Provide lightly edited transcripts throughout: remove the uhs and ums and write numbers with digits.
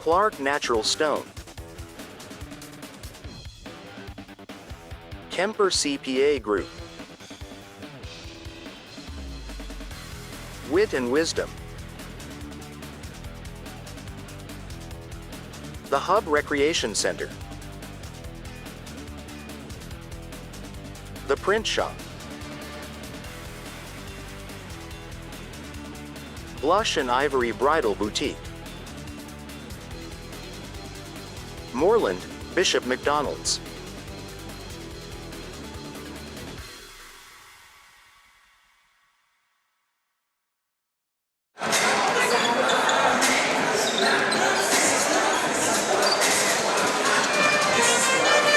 Clark Natural Stone, Kemper CPA Group, Wit Wisdom, The Hub Recreation Center, The Print Shop, Blush and Ivory Bridal Boutique, Moreland, Bishop McDonald's,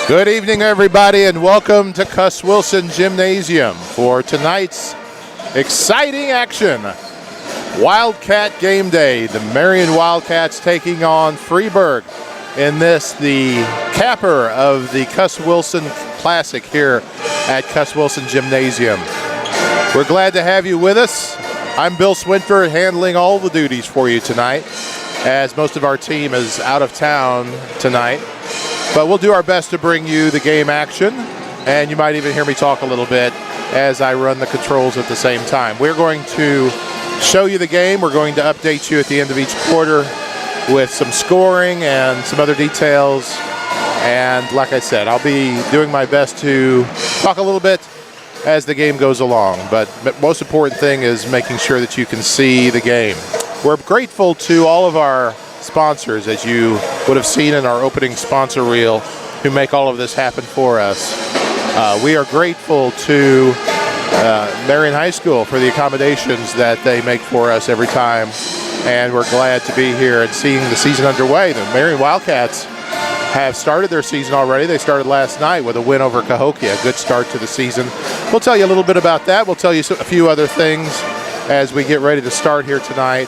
Good evening, everybody, and welcome to Cuss Wilson Gymnasium for tonight's exciting action. Wildcat game day. The Marion Wildcats taking on Freeburg in this, the capper of the Cuss Wilson Classic here at Cuss Wilson Gymnasium. We're glad to have you with us. I'm Bill Swinford, handling all the duties for you tonight, as most of our team is out of town tonight. But we'll do our best to bring you the game action, and you might even hear me talk a little bit as I run the controls at the same time. We're going to show you the game. We're going to update you at the end of each quarter with some scoring and some other details. And like I said, I'll be doing my best to talk a little bit as the game goes along. But most important thing is making sure that you can see the game. We're grateful to all of our sponsors, as you would have seen in our opening sponsor reel, who make all of this happen for us. We are grateful to Marion High School for the accommodations that they make for us every time, and we're glad to be here and seeing the season underway. The Marion Wildcats have started their season already. They started last night with a win over Cahokia, a good start to the season. We'll tell you a little bit about that. We'll tell you a few other things as we get ready to start here tonight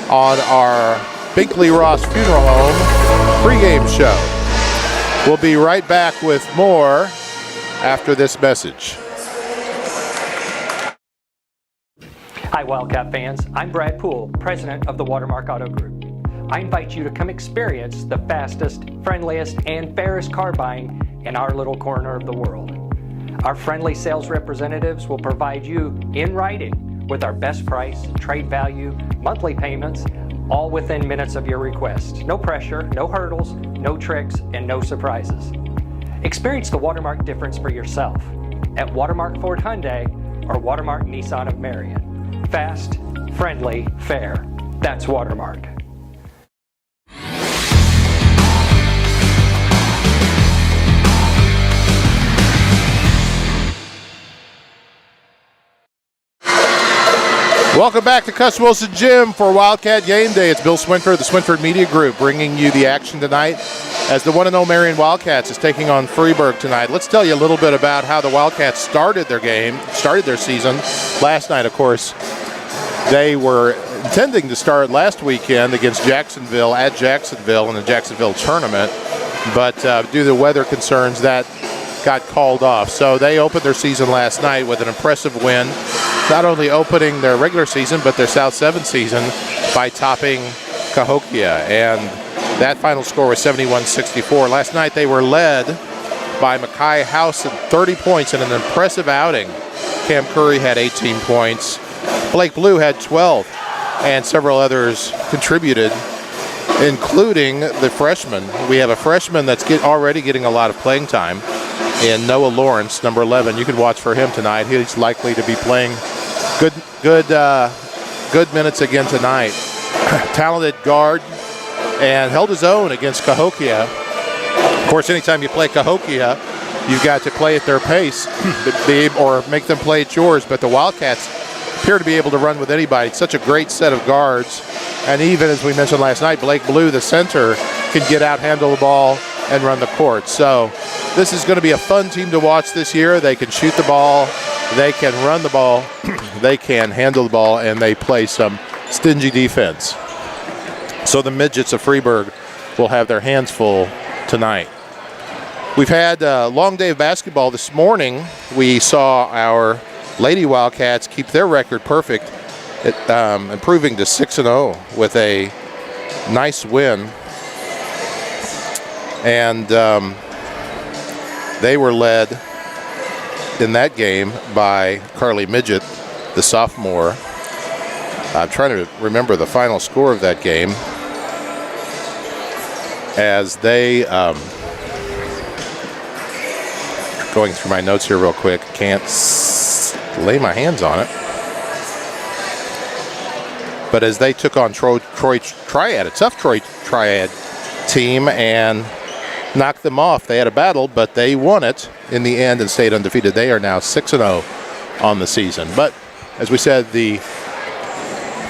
on our Binkley-Ross Funeral Home pregame show. We'll be right back with more after this message. Hi Wildcat fans, I'm Brad Poole, president of the Watermark Auto Group. I invite you to come experience the fastest, friendliest, and fairest car buying in our little corner of the world. Our friendly sales representatives will provide you in writing with our best price, trade value, monthly payments, all within minutes of your request. No pressure, no hurdles, no tricks, and no surprises. Experience the Watermark difference for yourself at Watermark Ford Hyundai or Watermark Nissan of Marion. Fast, friendly, fair. That's Watermark. Welcome back to Cuss Wilson Gym for Wildcat Game Day. It's Bill Swinford, the Swinford Media Group, bringing you the action tonight as the one and only Marion Wildcats is taking on Freeburg tonight. Let's tell you a little bit about how the Wildcats started their season. Last night, of course, they were intending to start last weekend against Jacksonville at Jacksonville in the Jacksonville tournament, but due to the weather concerns, that got called off. So they opened their season last night with an impressive win, not only opening their regular season, but their South 7 season by topping Cahokia. And that final score was 71-64. Last night they were led by Mackay House at 30 points in an impressive outing. Cam Curry had 18 points. Blake Blue had 12, and several others contributed, including the freshman. We have a freshman that's already getting a lot of playing time in Noah Lawrence, number 11. You can watch for him tonight. He's likely to be playing good minutes again tonight. Talented guard, and held his own against Cahokia. Of course, anytime you play Cahokia, you've got to play at their pace or make them play at yours. But the Wildcats appear to be able to run with anybody. It's such a great set of guards. And even, as we mentioned last night, Blake Blue, the center, can get out, handle the ball, and run the court. So this is going to be a fun team to watch this year. They can shoot the ball, they can run the ball, they can handle the ball, and they play some stingy defense. So the midgets of Freeburg will have their hands full tonight. We've had a long day of basketball this morning. We saw our Lady Wildcats keep their record perfect, improving to 6-0 with a nice win And they were led in that game by Carly Midget, the sophomore. I'm trying to remember the final score of that game, as they, going through my notes here real quick, can't lay my hands on it. But as they took on Troy Triad, a tough Troy Triad team, and knocked them off. They had a battle, but they won it in the end and stayed undefeated. They are now 6-0 on the season. But as we said, the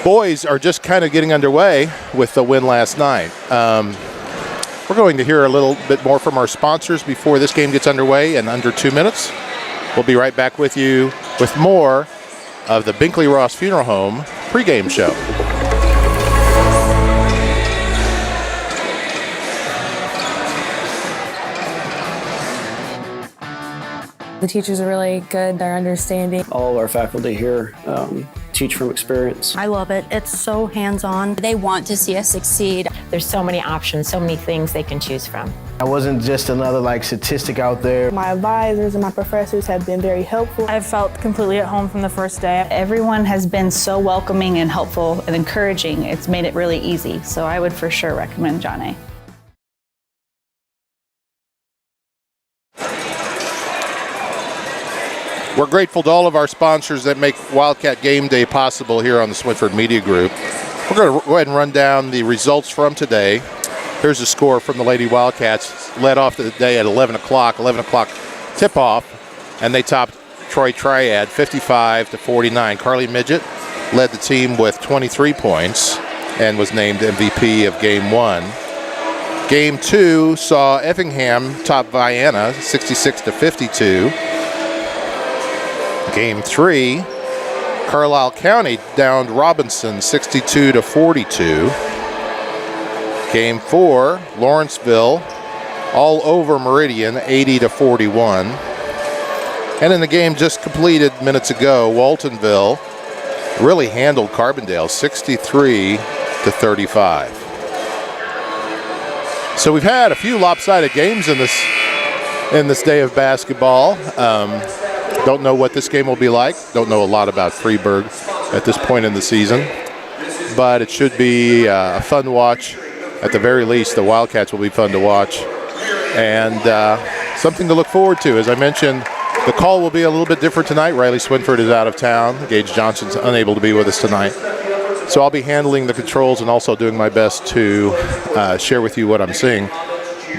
boys are just kind of getting underway with the win last night. We're going to hear a little bit more from our sponsors before this game gets underway in under 2 minutes. We'll be right back with you with more of the Binkley-Ross Funeral Home pregame show. The teachers are really good, they're understanding. All of our faculty here teach from experience. I love it. It's so hands-on. They want to see us succeed. There's so many options, so many things they can choose from. I wasn't just another statistic out there. My advisors and my professors have been very helpful. I've felt completely at home from the first day. Everyone has been so welcoming and helpful and encouraging. It's made it really easy. So I would for sure recommend John A. We're grateful to all of our sponsors that make Wildcat Game Day possible here on the Swinford Media Group. We're going to go ahead and run down the results from today. Here's the score from the Lady Wildcats. Led off the day at 11 o'clock tip-off, and they topped Troy Triad 55-49. Carly Midget led the team with 23 points and was named MVP of Game 1. Game 2 saw Effingham top Vienna 66-52. Game 3, Carlisle County downed Robinson 62-42. Game 4, Lawrenceville all over Meridian 80-41. And in the game just completed minutes ago, Waltonville really handled Carbondale 63-35. So we've had a few lopsided games in this day of basketball. Don't know what this game will be like. Don't know a lot about Freeburg at this point in the season. But it should be a fun watch. At the very least, the Wildcats will be fun to watch. And something to look forward to. As I mentioned, the call will be a little bit different tonight. Riley Swinford is out of town. Gage Johnson's unable to be with us tonight. So I'll be handling the controls and also doing my best to share with you what I'm seeing.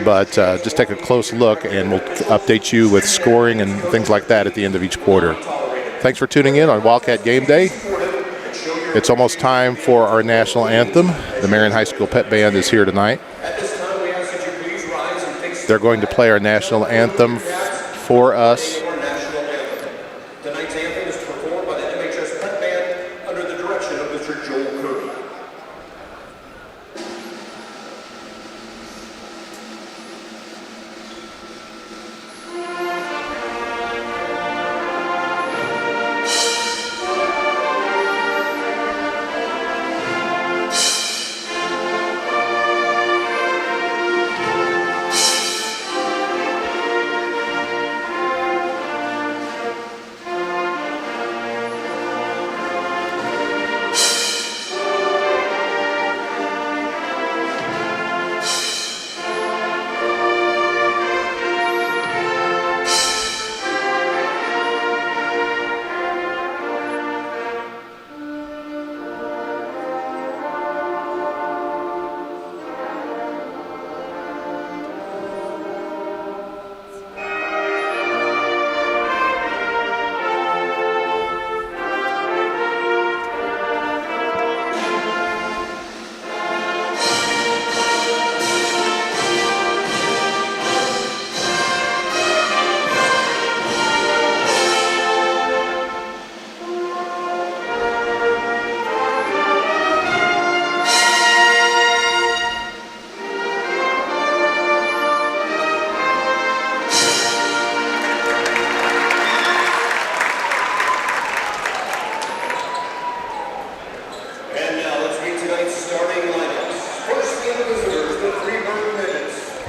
But just take a close look, and we'll update you with scoring and things like that at the end of each quarter. Thanks for tuning in on Wildcat Game Day. It's almost time for our national anthem. The Marion High School Pep Band is here tonight. They're going to play our national anthem for us. Tonight's anthem is performed by the MHS Pep Band under the direction of Mr. Joel Kirby.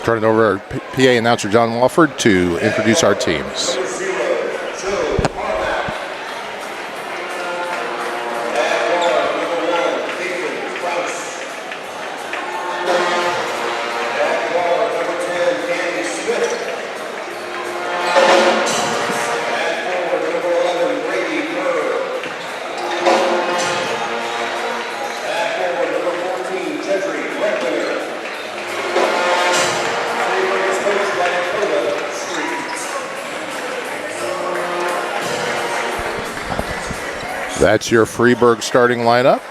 Turn it over to PA announcer John Walford to introduce our teams. That's your Freeburg starting lineup.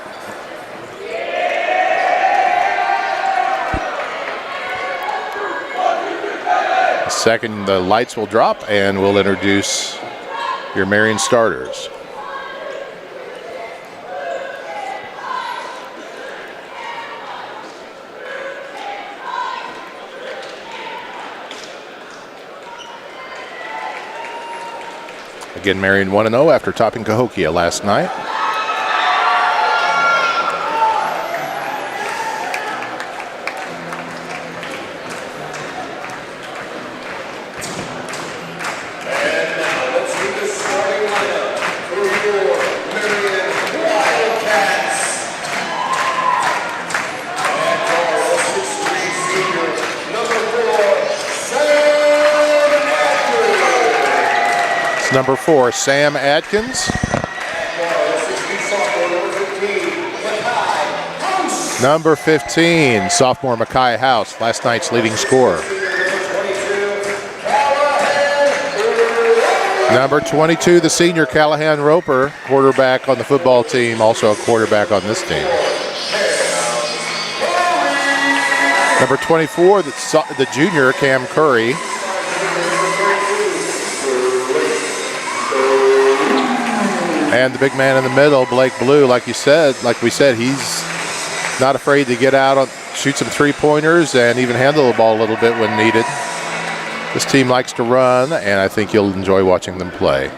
A second, the lights will drop, and we'll introduce your Marion starters. Again, Marion 1-0 after topping Cahokia last night. And now let's see the starting lineup for your Marion Wildcats. At guard, 6'3" senior, number 4, Sam Atkins. It's number 4, Sam Atkins. Number 15, sophomore Mackay House, last night's leading scorer. Number 22, the senior Callahan Roper, quarterback on the football team, also a quarterback on this team. Number 24, the junior Cam Curry. And the big man in the middle, Blake Blue, like we said, he's not afraid to get out, shoot some three-pointers, and even handle the ball a little bit when needed. This team likes to run, and I think you'll enjoy watching them play.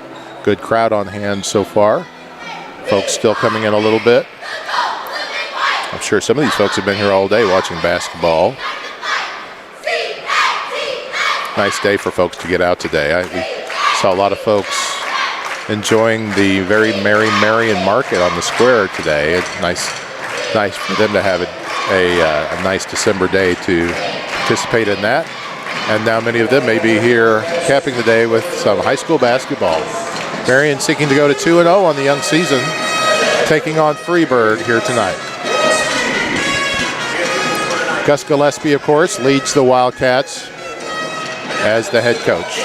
Good crowd on hand so far. Folks still coming in a little bit. I'm sure some of these folks have been here all day watching basketball. Nice day for folks to get out today. We saw a lot of folks enjoying the very merry Marion Market on the square today. It's nice for them to have a nice December day to participate in that. And now many of them may be here capping the day with some high school basketball. Marion seeking to go to 2-0 on the young season, taking on Freeburg here tonight. Gus Gillespie, of course, leads the Wildcats as the head coach.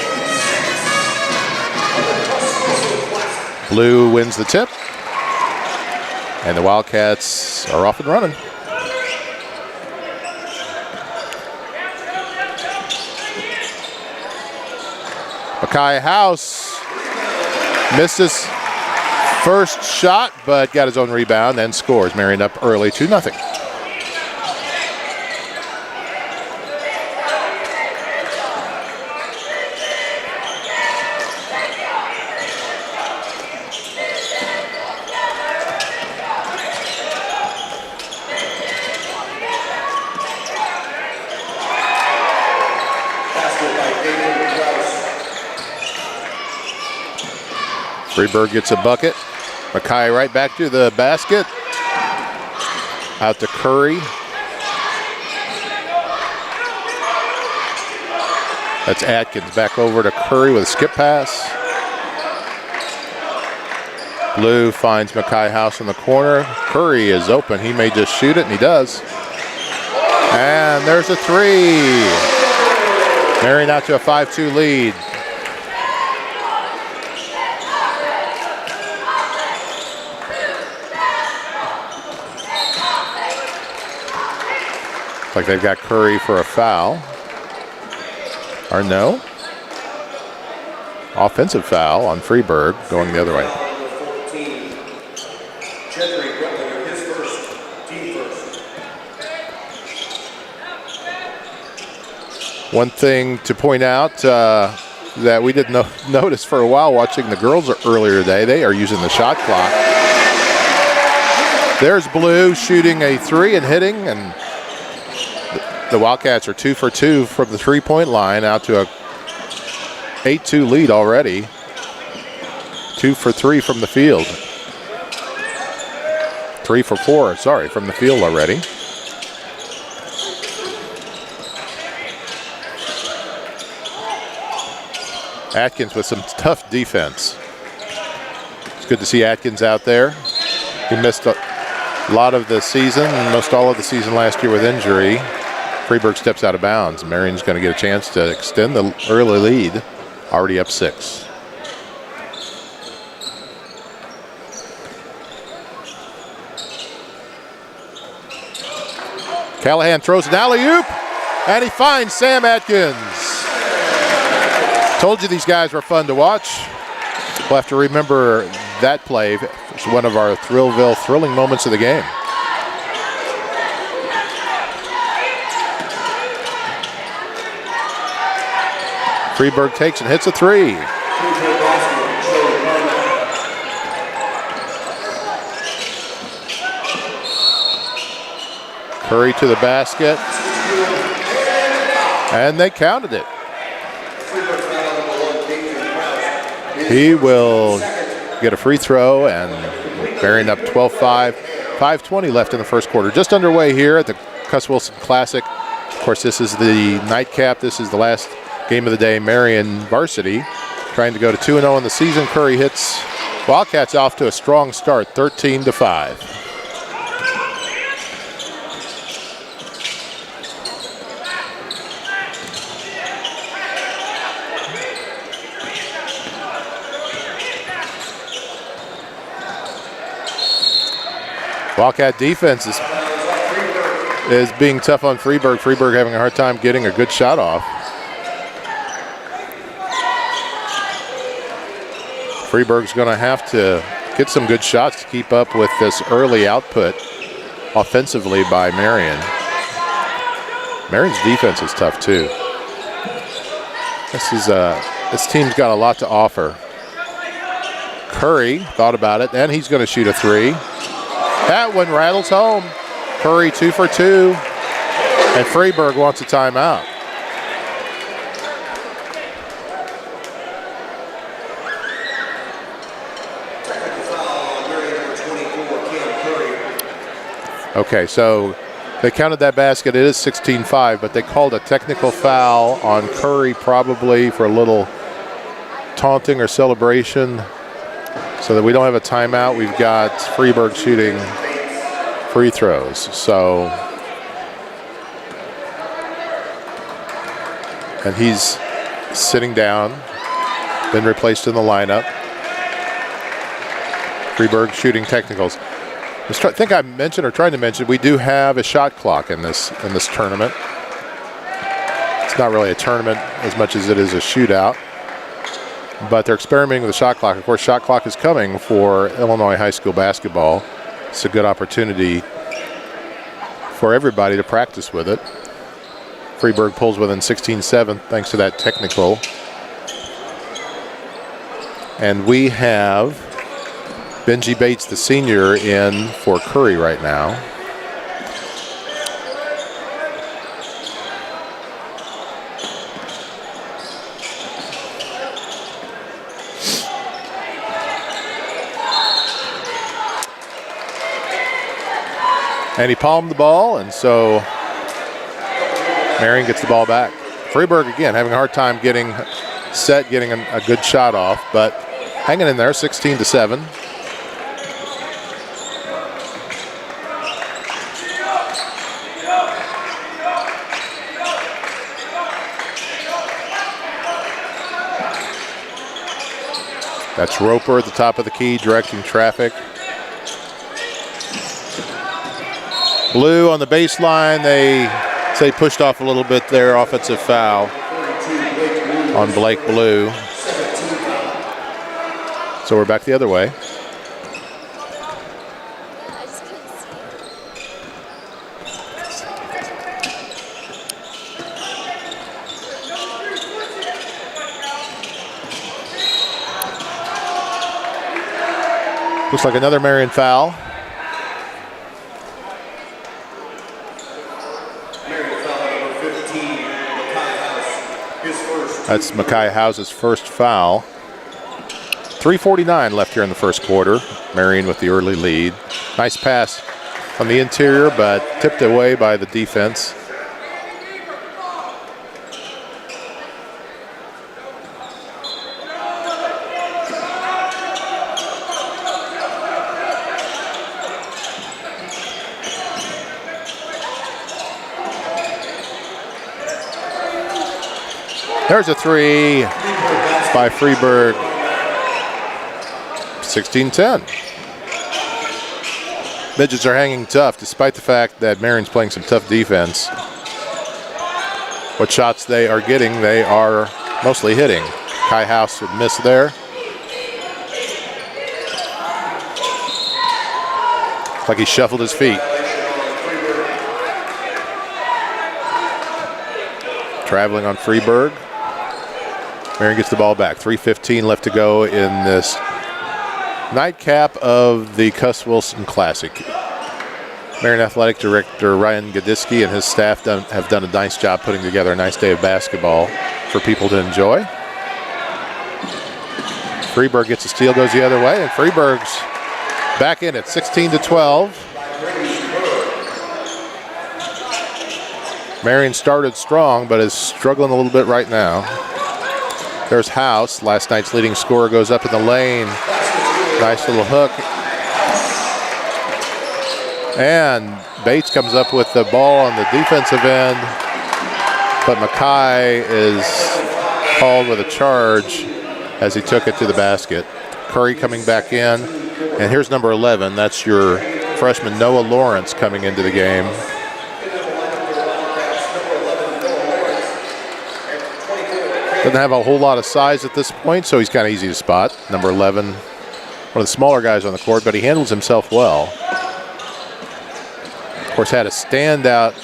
Blue wins the tip, and the Wildcats are off and running. Mackay House missed his first shot, but got his own rebound and scores. Marion up early 2-0. Freeburg gets a bucket. Mackay right back to the basket. Out to Curry. That's Atkins back over to Curry with a skip pass. Blue finds Mackay House in the corner. Curry is open. He may just shoot it, and he does. And there's a three. Marion out to a 5-2 lead. Like they've got Curry for a foul. Or no. Offensive foul on Freeburg going the other way. One thing to point out that we didn't notice for a while watching the girls earlier today, they are using the shot clock. There's Blue shooting a three and hitting, and the Wildcats are 2 for 2 from the three-point line, out to a 8-2 lead already. 2 for 3 from the field. 3 for 4, sorry, from the field already. Atkins with some tough defense. It's good to see Atkins out there. He missed a lot of the season, most all of the season last year with injury. Freeburg steps out of bounds. Marion's going to get a chance to extend the early lead, already up 6. Callahan throws an alley-oop, and he finds Sam Atkins. Told you these guys were fun to watch. We'll have to remember that play. It's one of our Thrillville thrilling moments of the game. Freeburg takes and hits a 3. Curry to the basket, and they counted it. He will get a free throw, and Marion up 12-5. 5:20 left in the first quarter. Just underway here at the Cuss Wilson Classic. Of course, this is the nightcap. This is the last game of the day. Marion varsity trying to go to 2-0 in the season. Curry hits Wildcats off to a strong start, 13-5. Wildcat defense is being tough on Freeburg. Freeburg having a hard time getting a good shot off. Freeburg's going to have to get some good shots to keep up with this early output offensively by Marion. Marion's defense is tough too. This team's got a lot to offer. Curry thought about it, and he's going to shoot a 3. That one rattles home. Curry 2 for 2, and Freeburg wants a timeout. Okay, so they counted that basket. It is 16-5, but they called a technical foul on Curry, probably for a little taunting or celebration. So that we don't have a timeout, we've got Freeburg shooting free throws. So, and he's sitting down, been replaced in the lineup. Freeburg shooting technicals. I think I mentioned or tried to mention we do have a shot clock in this tournament. It's not really a tournament as much as it is a shootout. But they're experimenting with the shot clock. Of course, shot clock is coming for Illinois high school basketball. It's a good opportunity for everybody to practice with it. Freeburg pulls within 16-7 thanks to that technical. And we have Benji Bates, the senior, in for Curry right now. And he palmed the ball, and so Marion gets the ball back. Freeburg, again, having a hard time getting set, getting a good shot off, but hanging in there, 16-7. That's Roper at the top of the key, directing traffic. Blue on the baseline, they say pushed off a little bit there, offensive foul on Blake Blue. So we're back the other way. Looks like another Marion foul. That's Makai House's first foul. 3:49 left here in the first quarter. Marion with the early lead. Nice pass from the interior, but tipped away by the defense. There's a three by Freeburg. 16-10. Midgets are hanging tough despite the fact that Marion's playing some tough defense. What shots they are getting, they are mostly hitting. Kai House would miss there. Looks like he shuffled his feet. Traveling on Freeburg. Marion gets the ball back. 3:15 left to go in this nightcap of the Cuss Wilson Classic. Marion Athletic Director Ryan Gadiski and his staff have done a nice job putting together a nice day of basketball for people to enjoy. Freeburg gets a steal, goes the other way, and Freeburg's back in at 16-12. Marion started strong, but is struggling a little bit right now. There's House, last night's leading scorer, goes up in the lane. Nice little hook. And Bates comes up with the ball on the defensive end, but Makai is called with a charge as he took it to the basket. Curry coming back in, and here's number 11. That's your freshman Noah Lawrence coming into the game. Doesn't have a whole lot of size at this point, so he's kind of easy to spot. Number 11, one of the smaller guys on the court, but he handles himself well. Of course, had a standout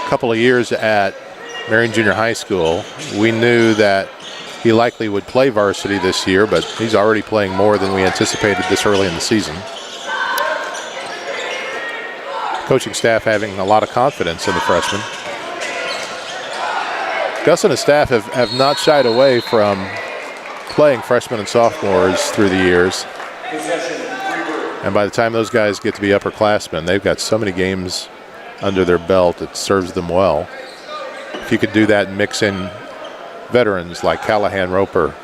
couple of years at Marion Junior High School. We knew that he likely would play varsity this year, but he's already playing more than we anticipated this early in the season. Coaching staff having a lot of confidence in the freshman. Gus and his staff have not shied away from playing freshmen and sophomores through the years. And by the time those guys get to be upperclassmen, they've got so many games under their belt, it serves them well. If you could do that and mix in veterans like Callahan Roper,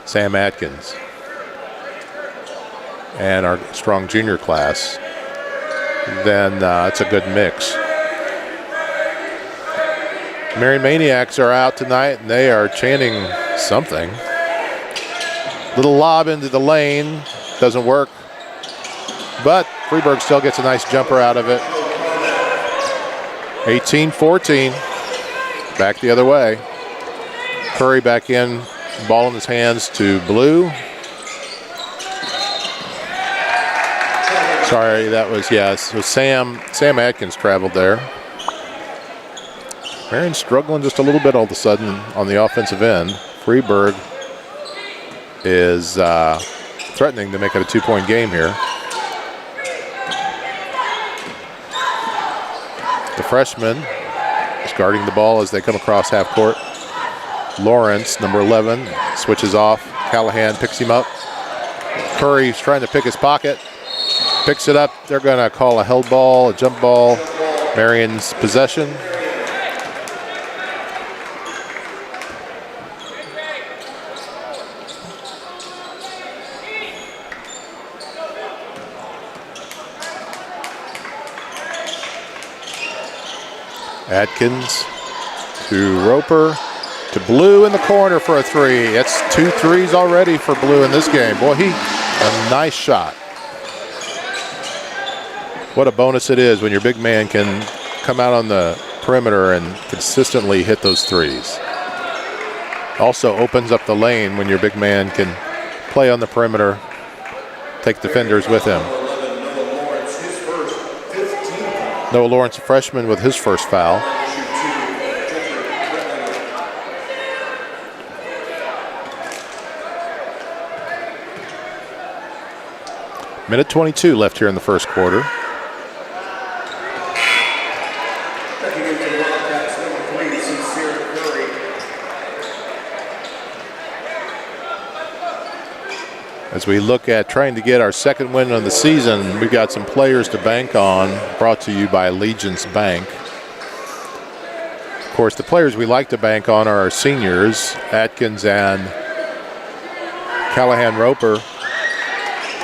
Sam Atkins, and our strong junior class, then it's a good mix. Marion Maniacs are out tonight, and they are chanting something. Little lob into the lane, doesn't work, but Freeburg still gets a nice jumper out of it. 18-14, back the other way. Curry back in, ball in his hands to Blue. Sorry, that was, so Sam Atkins traveled there. Marion struggling just a little bit all of a sudden on the offensive end. Freeburg is threatening to make it a two-point game here. The freshman is guarding the ball as they come across half court. Lawrence, number 11, switches off. Callahan picks him up. Curry's trying to pick his pocket. Picks it up. They're going to call a held ball, a jump ball. Marion's possession. Atkins to Roper to Blue in the corner for a three. That's 2 threes already for Blue in this game. Boy, a nice shot. What a bonus it is when your big man can come out on the perimeter and consistently hit those threes. Also opens up the lane when your big man can play on the perimeter, take defenders with him. Noah Lawrence, a freshman, with his first foul. Minute 22 left here in the first quarter. As we look at trying to get our second win of the season, we've got some players to bank on, brought to you by Legence Bank. Of course, the players we like to bank on are our seniors, Atkins and Callahan Roper.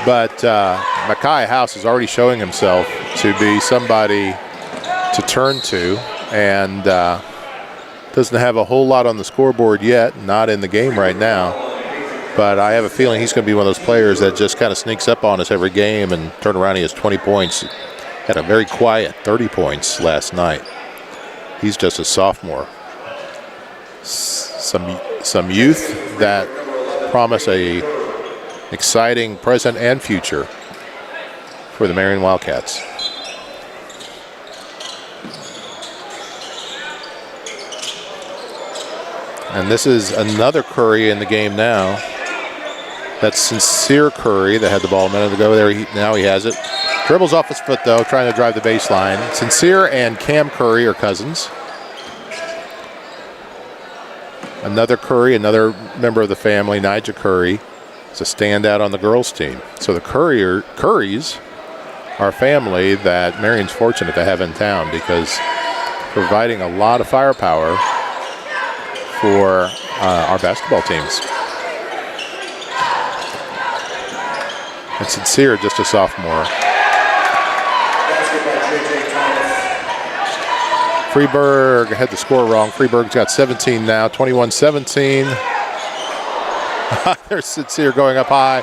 But Mackay House is already showing himself to be somebody to turn to, and doesn't have a whole lot on the scoreboard yet, not in the game right now. But I have a feeling he's going to be one of those players that just kind of sneaks up on us every game and turn around. He has 20 points. Had a very quiet 30 points last night. He's just a sophomore. Some youth that promise a exciting present and future for the Marion Wildcats. And this is another Curry in the game now. That's Sincere Curry that had the ball a minute ago. Now he has it. Dribbles off his foot, though, trying to drive the baseline. Sincere and Cam Curry are cousins. Another Curry, another member of the family, Nigel Curry, is a standout on the girls' team. So the Currys are a family that Marion's fortunate to have in town, because providing a lot of firepower for our basketball teams. And Sincere, just a sophomore. Freeburg had the score wrong. Freeburg's got 17 now, 21-17. There's Sincere going up high,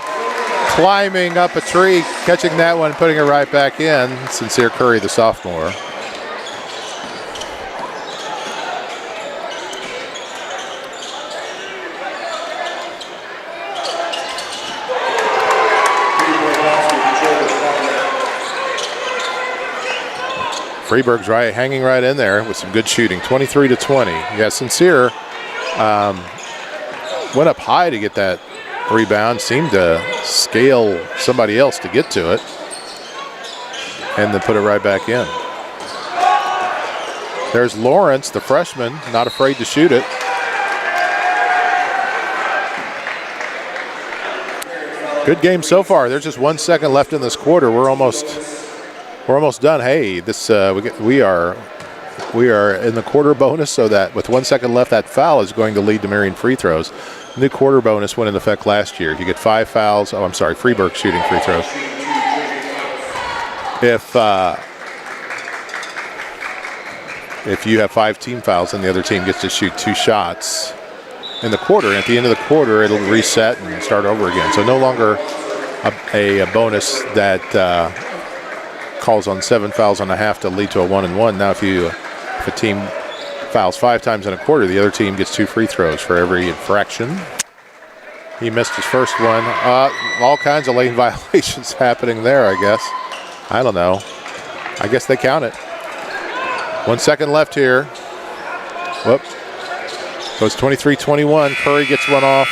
climbing up a tree, catching that one, putting it right back in. Sincere Curry, the sophomore. Freeburg's hanging right in there with some good shooting, 23-20. Yeah, Sincere went up high to get that rebound, seemed to scale somebody else to get to it, and then put it right back in. There's Lawrence, the freshman, not afraid to shoot it. Good game so far. There's just 1 second left in this quarter. We're almost done. Hey, this we are in the quarter bonus, so that with 1 second left, that foul is going to lead to Marion free throws. New quarter bonus went into effect last year. You get 5 fouls. Oh, I'm sorry, Freeburg shooting free throws. If you have 5 team fouls, then the other team gets to shoot 2 shots in the quarter. And at the end of the quarter, it'll reset and start over again. So no longer a bonus that calls on 7 fouls and a half to lead to a 1-and-1. Now if a team fouls 5 times in a quarter, the other team gets 2 free throws for every infraction. He missed his first one. All kinds of lane violations happening there, I guess. I don't know. I guess they count it. 1 second left here. Whoop. So it's 23-21. Curry gets one off.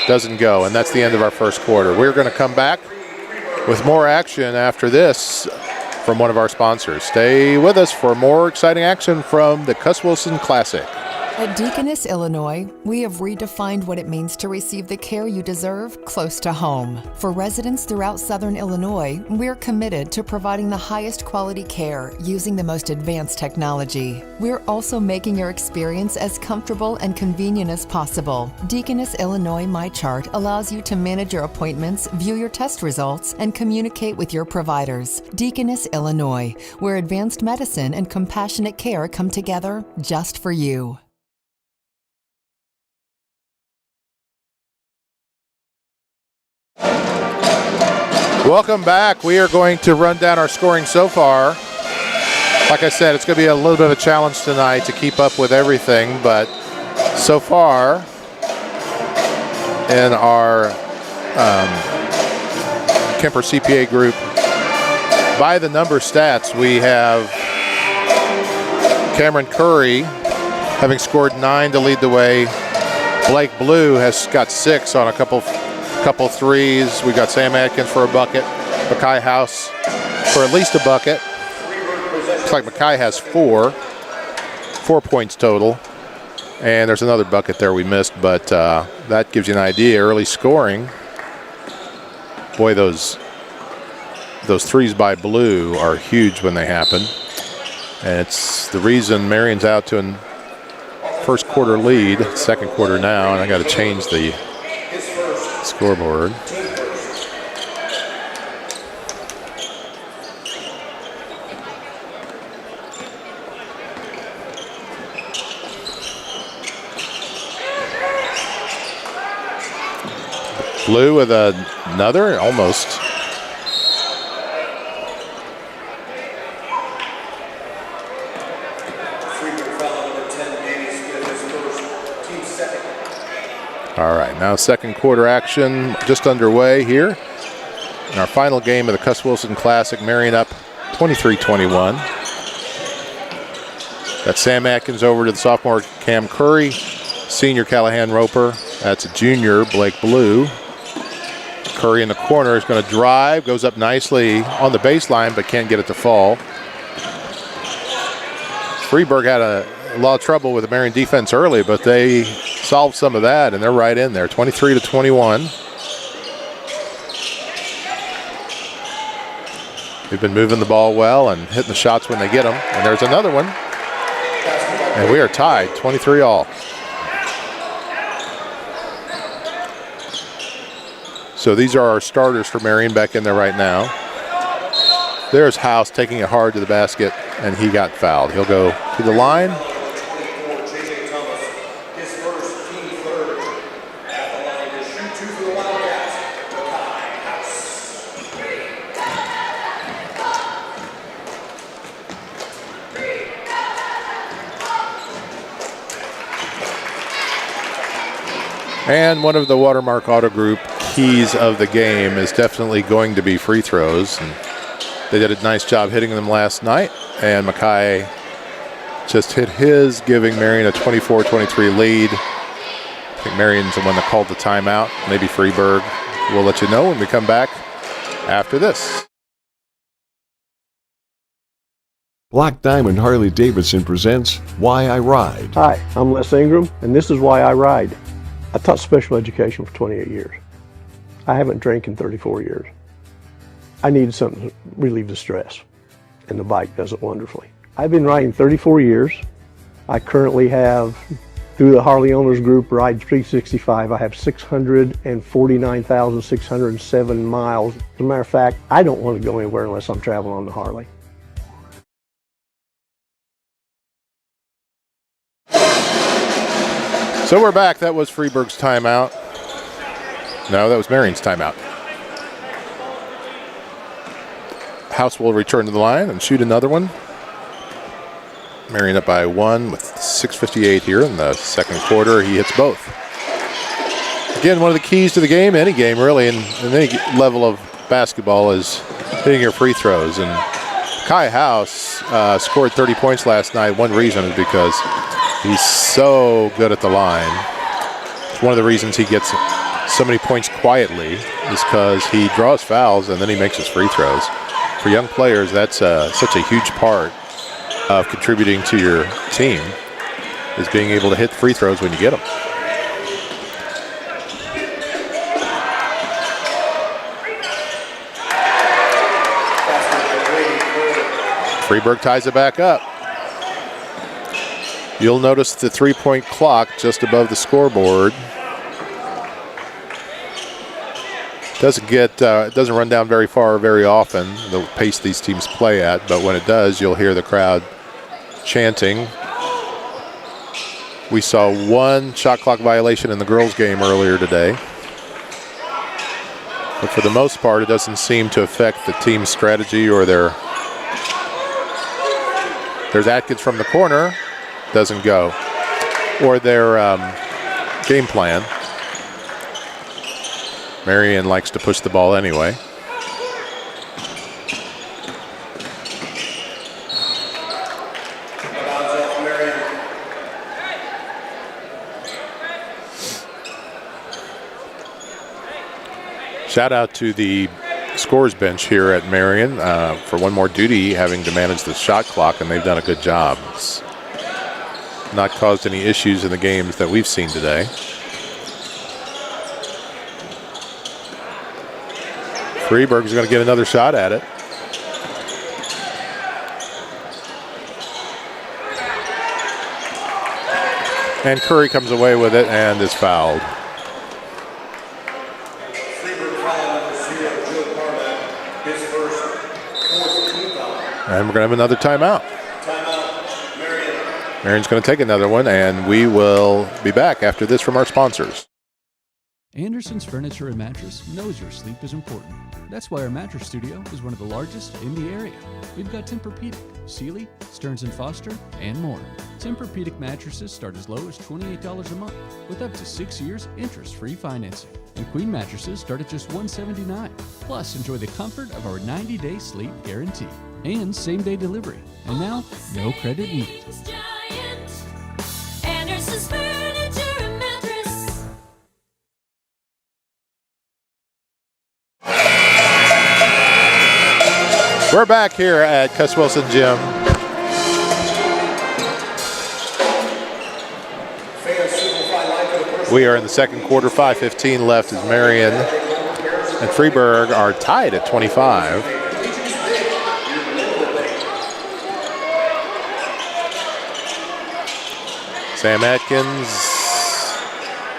Doesn't go, and that's the end of our first quarter. We're going to come back with more action after this from one of our sponsors. Stay with us for more exciting action from the Cuss Wilson Classic. At Deaconess, Illinois, we have redefined what it means to receive the care you deserve close to home. For residents throughout Southern Illinois, we're committed to providing the highest quality care using the most advanced technology. We're also making your experience as comfortable and convenient as possible. Deaconess, Illinois MyChart allows you to manage your appointments, view your test results, and communicate with your providers. Deaconess, Illinois, where advanced medicine and compassionate care come together just for you. Welcome back. We are going to run down our scoring so far. Like I said, it's going to be a little bit of a challenge tonight to keep up with everything, but so far in our Kemper CPA Group by the number stats, we have Cameron Curry having scored 9 to lead the way. Blake Blue has got 6 on a couple threes. We got Sam Atkins for a bucket. Mackay House for at least a bucket. Looks like Mackay has 4 points total. And there's another bucket there we missed, but that gives you an idea. Early scoring Boy, those threes by Blue are huge when they happen. And it's the reason Marion's out to a first quarter lead, second quarter now, and I got to change the scoreboard. Blue with another, almost. All right, now second quarter action just underway here. In our final game of the Cuss Wilson Classic, Marion up 23-21. That's Sam Atkins over to the sophomore Cam Curry, senior Callahan Roper. That's a junior Blake Blue. Curry in the corner is going to drive, goes up nicely on the baseline, but can't get it to fall. Freeburg had a lot of trouble with the Marion defense early, but they solved some of that, and they're right in there, 23-21. They've been moving the ball well and hitting the shots when they get them. And there's another one. And we are tied, 23 all. So these are our starters for Marion back in there right now. There's House taking it hard to the basket, and he got fouled. He'll go to the line. And one of the Watermark Auto Group keys of the game is definitely going to be free throws. And they did a nice job hitting them last night. And Mackay just hit his, giving Marion a 24-23 lead. I think Marion's the one that called the timeout, maybe Freeburg. We'll let you know when we come back after this. Black Diamond Harley-Davidson presents Why I Ride. Hi, I'm Les Ingram, and this is Why I Ride. I taught special education for 28 years. I haven't drank in 34 years. I needed something to relieve the stress, and the bike does it wonderfully. I've been riding 34 years. I currently have, through the Harley Owners Group, Ride 365, I have 649,607 miles. As a matter of fact, I don't want to go anywhere unless I'm traveling on the Harley. So we're back. That was Freeburg's timeout. No, that was Marion's timeout. House will return to the line and shoot another one. Marion up by one with 6:58 here in the second quarter. He hits both. Again, one of the keys to the game, any game really, in any level of basketball, is hitting your free throws. And Kai House scored 30 points last night. One reason is because he's so good at the line. It's one of the reasons he gets so many points quietly is because he draws fouls and then he makes his free throws. For young players, that's such a huge part of contributing to your team, is being able to hit free throws when you get them. Freeburg ties it back up. You'll notice the three-point clock just above the scoreboard. Doesn't run down very far very often, the pace these teams play at, but when it does, you'll hear the crowd chanting. We saw one shot clock violation in the girls' game earlier today. But for the most part, it doesn't seem to affect the team's strategy or there's Atkins from the corner. Doesn't go, or their game plan. Marion likes to push the ball anyway. Shout out to the scores bench here at Marion for one more duty, having to manage the shot clock, and they've done a good job. It's not caused any issues in the games that we've seen today. Freeburg's going to get another shot at it. And Curry comes away with it and is fouled. And we're going to have another timeout. Marion's going to take another one, and we will be back after this from our sponsors. Anderson's Furniture and Mattress knows your sleep is important. That's why our mattress studio is one of the largest in the area. We've got Tempur-Pedic, Sealy, Stearns & Foster, and more. Tempur-Pedic mattresses start as low as $28 a month with up to 6 years interest-free financing. And Queen mattresses start at just $179. Plus, enjoy the comfort of our 90-day sleep guarantee and same-day delivery. And now, no credit needed. Anderson's Furniture and Mattress. We're back here at Cuss Wilson Gym. We are in the second quarter, 5:15 left as Marion and Freeburg are tied at 25. Sam Atkins.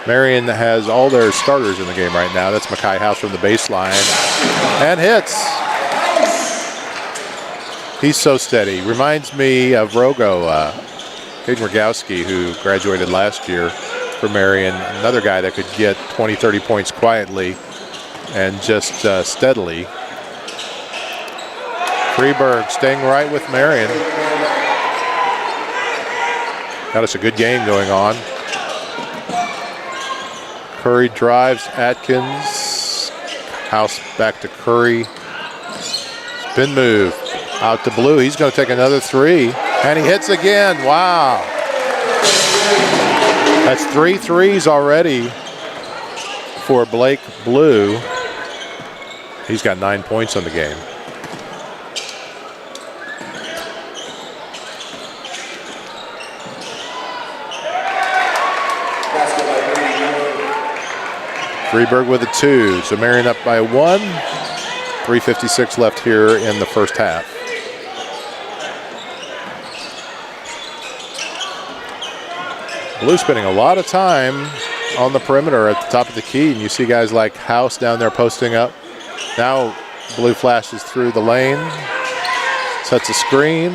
Marion has all their starters in the game right now. That's Mackay House from the baseline. And hits. He's so steady. Reminds me of Rogo, Caden Rogowski, who graduated last year for Marion. Another guy that could get 20, 30 points quietly and just steadily. Freeburg staying right with Marion. Got us a good game going on. Curry drives Atkins. House back to Curry. Spin move. Out to Blue. He's going to take another three. And he hits again. Wow. That's 3 threes already for Blake Blue. He's got 9 points on the game. Freeburg with a 2. So Marion up by 1. 3:56 left here in the first half. Blue spending a lot of time on the perimeter at the top of the key, and you see guys like House down there posting up. Now Blue flashes through the lane, sets a screen.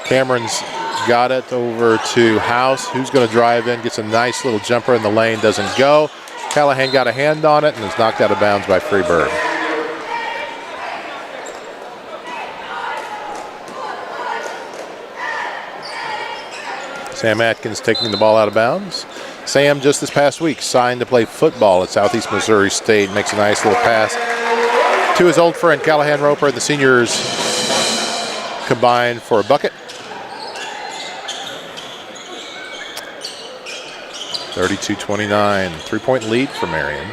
Cameron's got it over to House, who's going to drive in, gets a nice little jumper in the lane, doesn't go. Callahan got a hand on it and is knocked out of bounds by Freeburg. Sam Atkins taking the ball out of bounds. Sam just this past week signed to play football at Southeast Missouri State. Makes a nice little pass to his old friend Callahan Roper. The seniors combined for a bucket. 32-29, 3-point lead for Marion.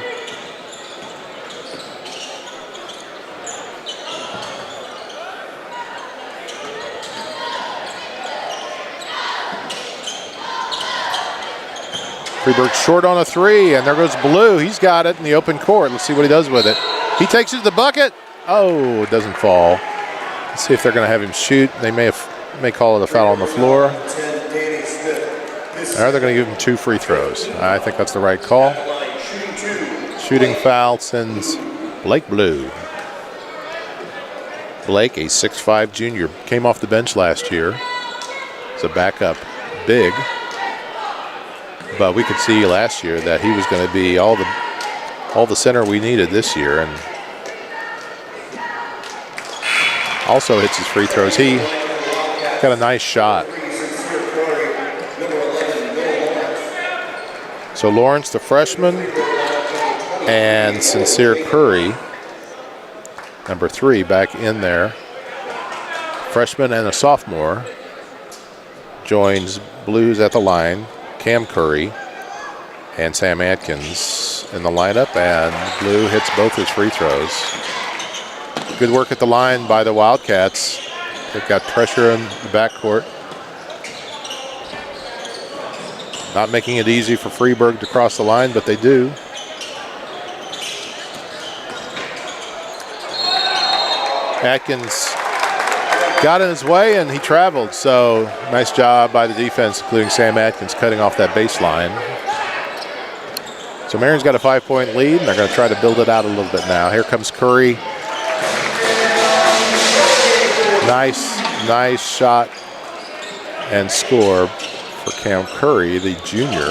Freeburg short on a 3, and there goes Blue. He's got it in the open court. Let's see what he does with it. He takes it to the bucket. Oh, it doesn't fall. Let's see if they're going to have him shoot. They may call it a foul on the floor. Or they're going to give him 2 free throws. I think that's the right call. Shooting foul sends Blake Blue. Blake, a 6'5" junior, came off the bench last year. It's a backup big. But we could see last year that he was going to be all the center we needed this year, and also hits his free throws. He got a nice shot. So Lawrence, the freshman, and Sincere Curry, number 3, back in there. Freshman and a sophomore joins Blues at the line. Cam Curry and Sam Atkins in the lineup, and Blue hits both his free throws. Good work at the line by the Wildcats. They've got pressure in the backcourt. Not making it easy for Freeburg to cross the line, but they do. Atkins got in his way and he traveled. So nice job by the defense, including Sam Atkins, cutting off that baseline. So Marion's got a 5-point lead, and they're going to try to build it out a little bit now. Here comes Curry. Nice shot and score for Cam Curry, the junior.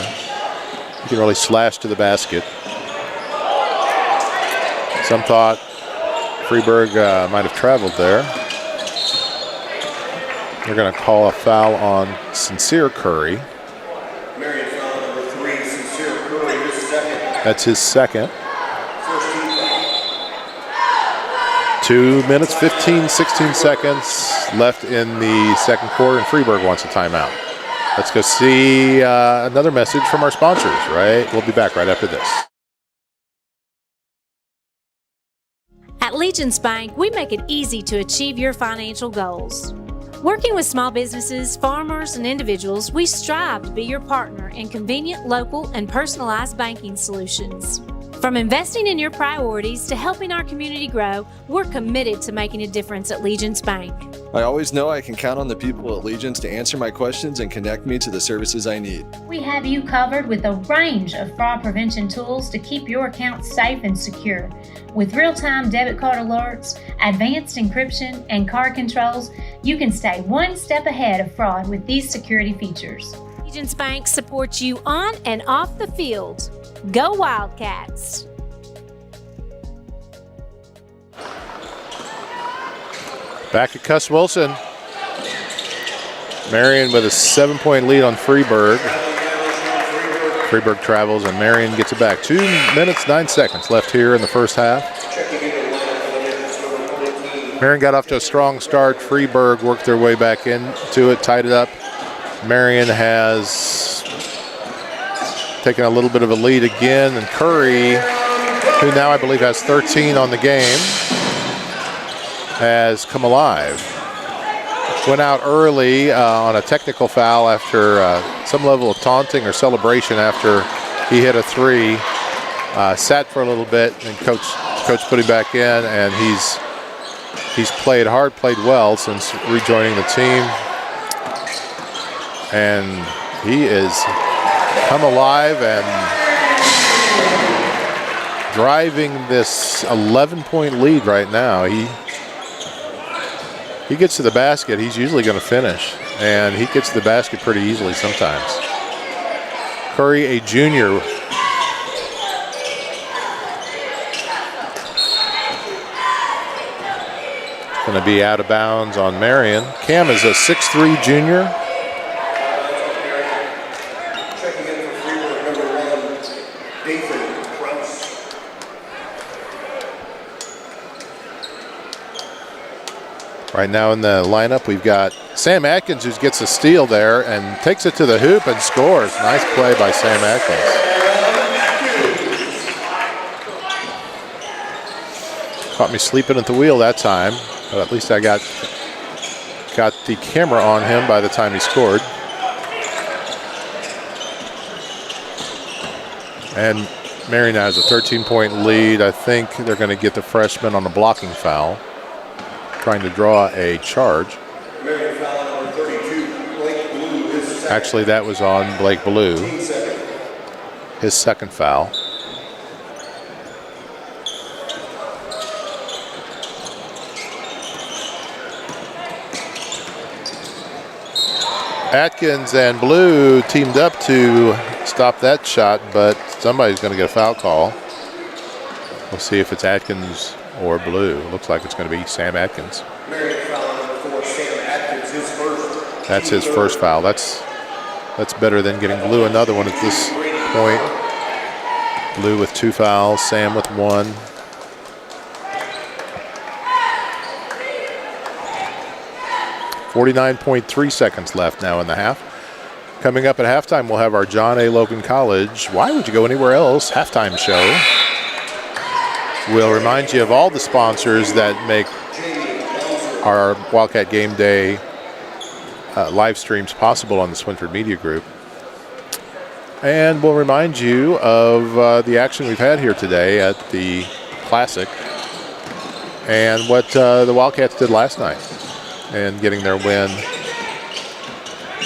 He can really slash to the basket. Some thought Freeburg might have traveled there. They're going to call a foul on Sincere Curry. Marion foul number 3, Sincere Curry, his second. That's his second. 2 minutes, 16 seconds left in the second quarter, and Freeburg wants a timeout. Let's go see another message from our sponsors, right? We'll be back right after this. At Legence Bank, we make it easy to achieve your financial goals. Working with small businesses, farmers, and individuals, we strive to be your partner in convenient, local, and personalized banking solutions. From investing in your priorities to helping our community grow, we're committed to making a difference at Legence Bank. I always know I can count on the people at Legence to answer my questions and connect me to the services I need. We have you covered with a range of fraud prevention tools to keep your accounts safe and secure. With real-time debit card alerts, advanced encryption, and card controls, you can stay one step ahead of fraud with these security features. Legence Bank supports you on and off the field. Go Wildcats! Back at Cuss Wilson. Marion with a 7-point lead on Freeburg. Freeburg travels and Marion gets it back. 2 minutes, 9 seconds left here in the first half. Marion got off to a strong start. Freeburg worked their way back into it, tied it up. Marion has taken a little bit of a lead again, and Curry, who now I believe has 13 on the game, has come alive. Went out early on a technical foul after some level of taunting or celebration after he hit a 3. Sat for a little bit, and coach put him back in, and he's played hard, played well since rejoining the team, and he is come alive and driving this 11-point lead right now. He gets to the basket, he's usually going to finish, and he gets to the basket pretty easily sometimes. Curry, a junior. Going to be out of bounds on Marion. Cam is a 6'3" junior. Right now in the lineup, we've got Sam Atkins, who gets a steal there and takes it to the hoop and scores. Nice play by Sam Atkins. Caught me sleeping at the wheel that time, but at least I got the camera on him by the time he scored. And Marion has a 13-point lead. I think they're going to get the freshman on a blocking foul, trying to draw a charge. Actually, that was on Blake Blue, his second foul. Atkins and Blue teamed up to stop that shot, but somebody's going to get a foul call. We'll see if it's Atkins or Blue. Looks like it's going to be Sam Atkins. That's his first foul. That's better than getting Blue another one at this point. Blue with 2 fouls, Sam with 1. .3 seconds left now in the half. Coming up at halftime, we'll have our John A. Logan College Why Would You Go Anywhere Else halftime show. We'll remind you of all the sponsors that make our Wildcat Game Day live streams possible on the Swinford Media Group. And we'll remind you of the action we've had here today at the Classic. and what the Wildcats did last night and getting their win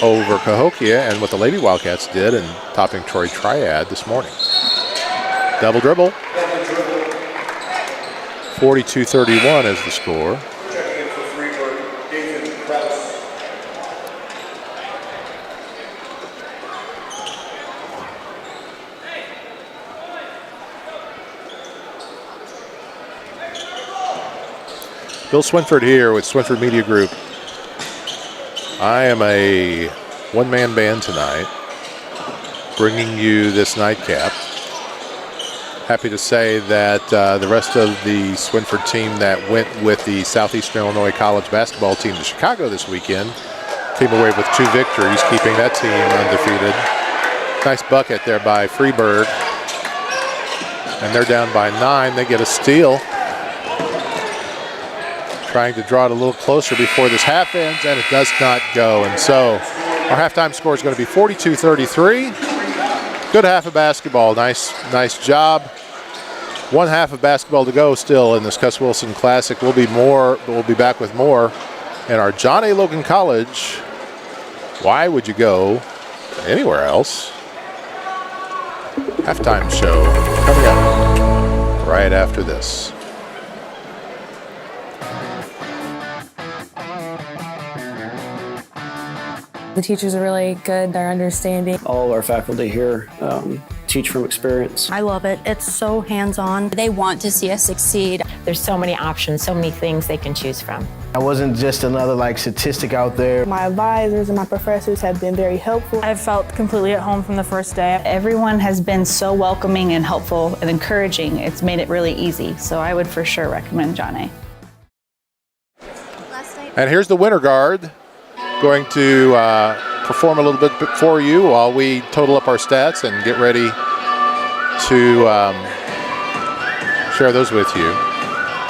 over Cahokia, and what the Lady Wildcats did and topping Troy Triad this morning. Double dribble. 42-31 is the score. Checking in for Freeburg, Deaconess. Bill Swinford here with Swinford Media Group. I am a one-man band tonight, bringing you this nightcap. Happy to say that the rest of the Swinford team that went with the Southeastern Illinois College basketball team to Chicago this weekend came away with 2 victories, keeping that team undefeated. Nice bucket there by Freeburg. And they're down by 9. They get a steal. Trying to draw it a little closer before this half ends, and it does not go. And so our halftime score is going to be 42-33. Good half of basketball. Nice job. One half of basketball to go still in this Cuss Wilson Classic. We'll be back with more in our John A. Logan College. Why would you go anywhere else? Halftime show coming up right after this. The teachers are really good, they're understanding. All of our faculty here teach from experience. I love it. It's so hands-on. They want to see us succeed. There's so many options, so many things they can choose from. I wasn't just another statistic out there. My advisors and my professors have been very helpful. I've felt completely at home from the first day. Everyone has been so welcoming and helpful and encouraging. It's made it really easy. So I would for sure recommend John A. And here's the winter guard going to perform a little bit for you while we total up our stats and get ready to share those with you.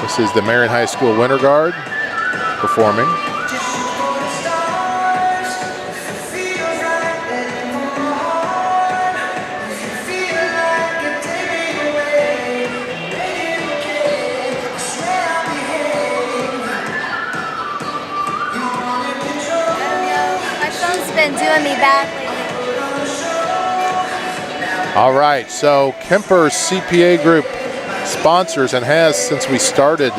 This is the Marion High School Winter Guard performing. Been doing me badly. All right, so Kemper CPA Group sponsors and has since we started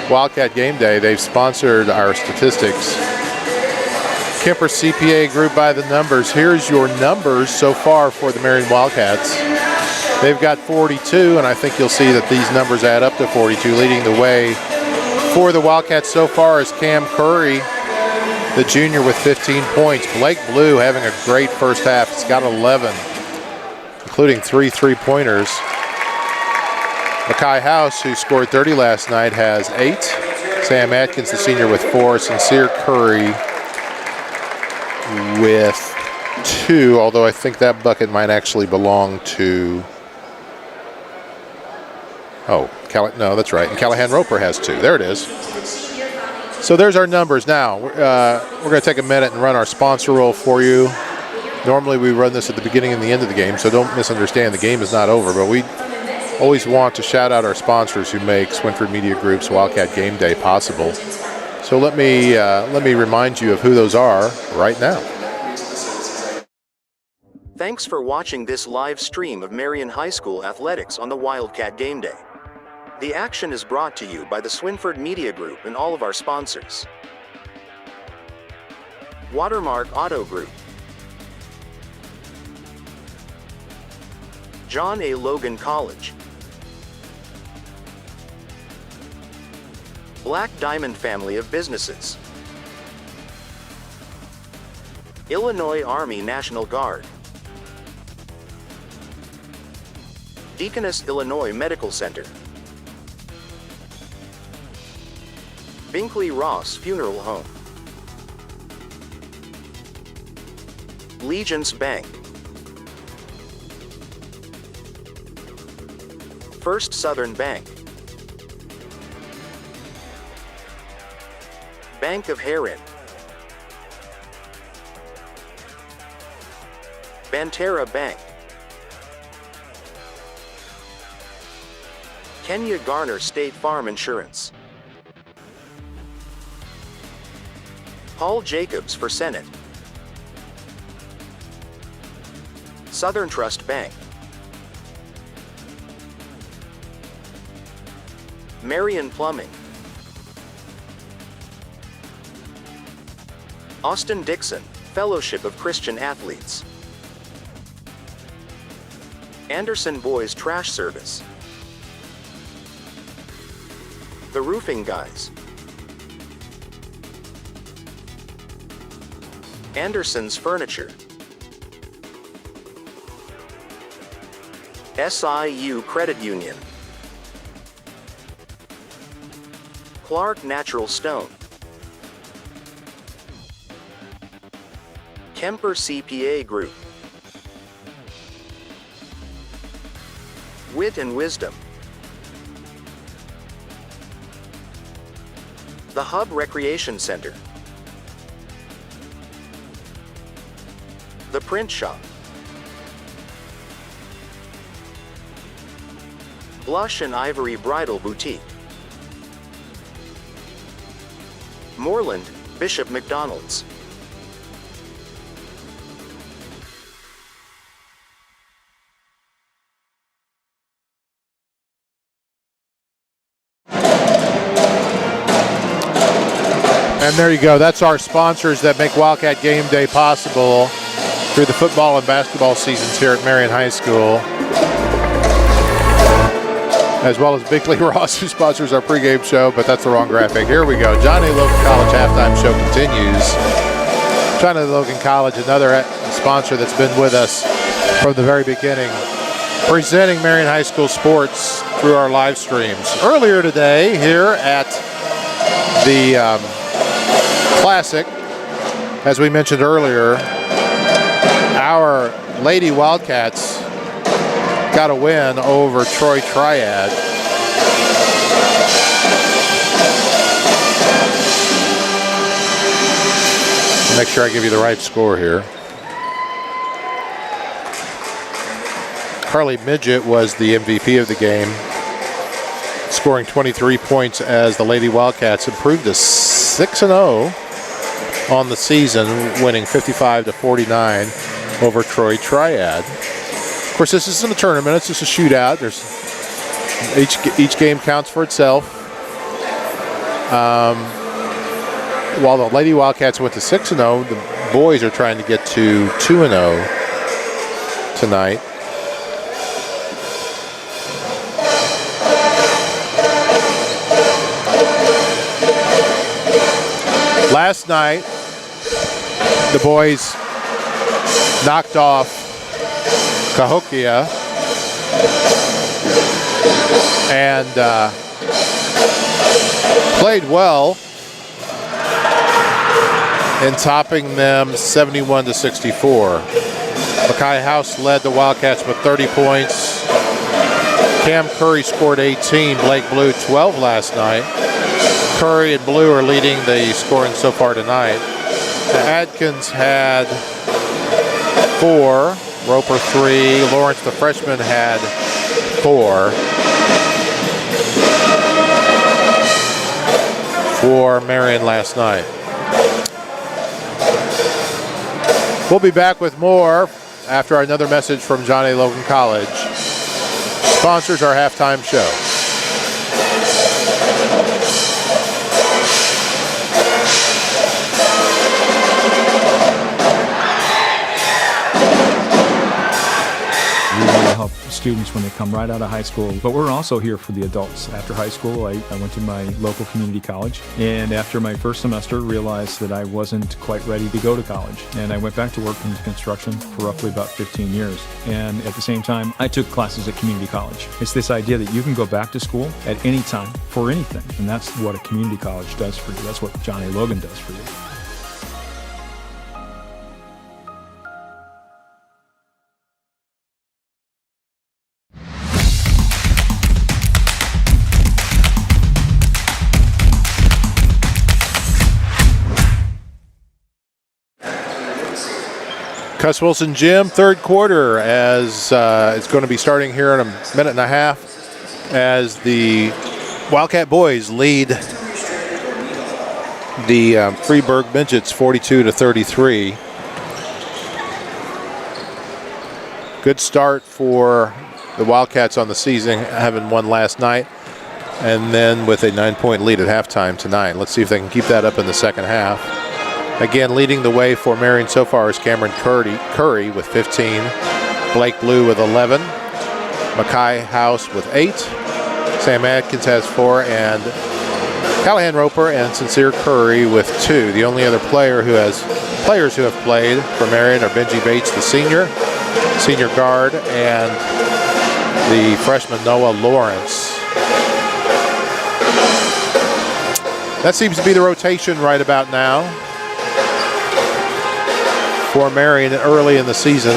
Wildcat Game Day. They've sponsored our statistics. Kemper CPA Group by the numbers. Here's your numbers so far for the Marion Wildcats. They've got 42, and I think you'll see that these numbers add up to 42. Leading the way for the Wildcats so far is Cam Curry, the junior, with 15 points. Blake Blue having a great first half. He's got 11, including 3 3-pointers. Makai House, who scored 30 last night, has 8. Sam Atkins, the senior, with 4. Sincere Curry with 2, although I think that bucket might actually belong to... Oh, no, that's right. And Callahan Roper has 2. There it is. So there's our numbers. Now, we're going to take a minute and run our sponsor roll for you. Normally we run this at the beginning and the end of the game, so don't misunderstand. The game is not over, but we always want to shout out our sponsors who make Swinford Media Group's Wildcat Game Day possible. So let me remind you of who those are right now. Thanks for watching this live stream of Marion High School athletics on the Wildcat Game Day. The action is brought to you by the Swinford Media Group and all of our sponsors. Watermark Auto Group, John A. Logan College, Black Diamond Family of Businesses, Illinois Army National Guard, Deaconess Illinois Medical Center, Binkley-Ross Funeral Home, Legence Bank, First Southern Bank, Bank of Herrin, Banterra Bank, Kenya Garner State Farm Insurance, Paul Jacobs for Senate. SouthernTrust Bank. Marion Plumbing. Austin Dickson, Fellowship of Christian Athletes. Anderson Boys Trash Service. The Roofing Guys. Anderson's Furniture. SIU Credit Union. Clark Natural Stone. Kemper CPA Group. Wit Wisdom. The Hub Recreation Center. The Print Shop. Blush and Ivory Bridal Boutique. Moreland, Bishop McDonald's. And there you go. That's our sponsors that make Wildcat Game Day possible through the football and basketball seasons here at Marion High School, as well as Binkley-Ross, who sponsors our pregame show, but that's the wrong graphic. Here we go. Johnny Logan College halftime show continues. Johnny Logan College, another sponsor that's been with us from the very beginning, presenting Marion High School sports through our live streams. Earlier today, here at the Classic, as we mentioned earlier, our Lady Wildcats got a win over Troy Triad. Make sure I give you the right score here. Carly Midget was the MVP of the game, scoring 23 points as the Lady Wildcats improved to 6-0 on the season, winning 55-49 over Troy Triad. Of course, this isn't a tournament; it's just a shootout. There's each game counts for itself. While the Lady Wildcats went to 6-0, the boys are trying to get to 2-0 tonight. Last night, the boys knocked off Cahokia and played well in topping them 71-64. Mackay House led the Wildcats with 30 points. Cam Curry scored 18, Blake Blue 12 last night. Curry and Blue are leading the scoring so far tonight. Adkins had 4, Roper 3, Lawrence the freshman had 4 for Marion last night. We'll be back with more after another message from Johnny Logan College. Sponsors our halftime show. Help students when they come right out of high school, but we're also here for the adults. After high school, I went to my local community college, and after my first semester realized that I wasn't quite ready to go to college, and I went back to work in construction for roughly about 15 years. And at the same time, I took classes at community college. It's this idea that you can go back to school at any time for anything, and that's what a community college does for you. That's what Johnny Logan does for you. Cuss Wilson Gym, third quarter, as it's going to be starting here in a minute and a half, as the Wildcat boys lead the Freeburg Midgets 42-33. Good start for the Wildcats on the season, having won last night, and then with a 9-point lead at halftime tonight. Let's see if they can keep that up in the second half. Again, leading the way for Marion so far is Cameron Curry with 15, Blake Blue with 11, Mackay House with 8, Sam Atkins has 4, and Callahan Roper and Sincere Curry with 2. The only other players who have played for Marion are Benji Bates, the senior guard, and the freshman Noah Lawrence. That seems to be the rotation right about now for Marion early in the season.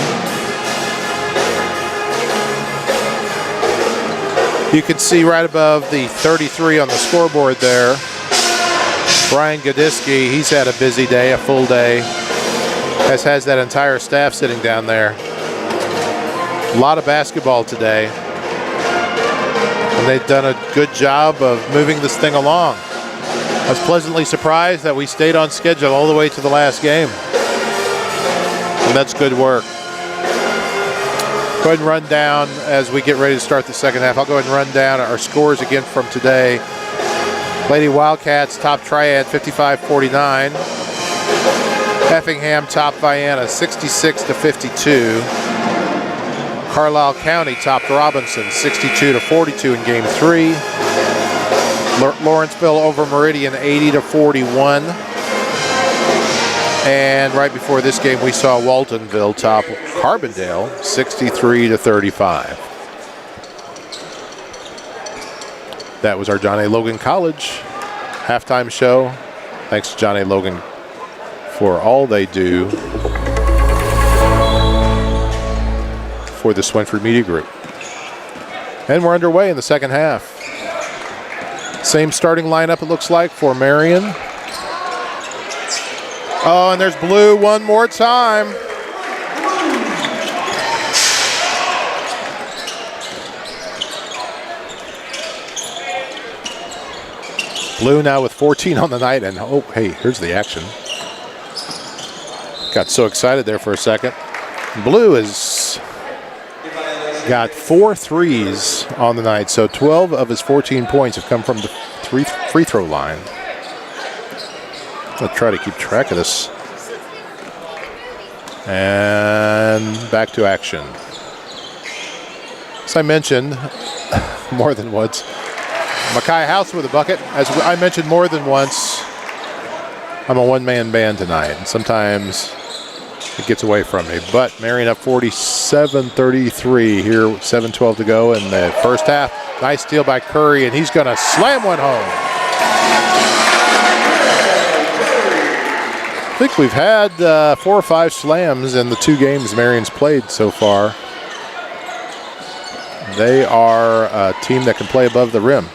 You can see right above the 33 on the scoreboard there, Brian Godiski. He's had a busy day, a full day, has that entire staff sitting down there. A lot of basketball today, and they've done a good job of moving this thing along. I was pleasantly surprised that we stayed on schedule all the way to the last game, and that's good work. Go ahead and run down as we get ready to start the second half. I'll go ahead and run down our scores again from today. Lady Wildcats top Triad 55-49. Effingham top Vienna 66-52. Carlisle County topped Robinson 62-42 in game 3. Lawrenceville over Meridian 80-41. And right before this game, we saw Waltonville top Carbondale 63-35. That was our John A. Logan College halftime show. Thanks to John A. Logan for all they do for the Swinford Media Group. And we're underway in the second half. Same starting lineup, it looks like, for Marion. Oh, and there's Blue one more time. Blue now with 14 on the night, and oh, hey, here's the action. Got so excited there for a second. Blue has got 4 threes on the night, so 12 of his 14 points have come from the free throw line. I'll try to keep track of this. And back to action. As I mentioned more than once, Mackay House with a bucket. As I mentioned more than once, I'm a one-man band tonight, and sometimes it gets away from me. But Marion up 47-33 here, 7:12 to go in the first half. Nice steal by Curry, and he's going to slam one home. I think we've had 4 or 5 slams in the 2 games Marion's played so far. They are a team that can play above the rim.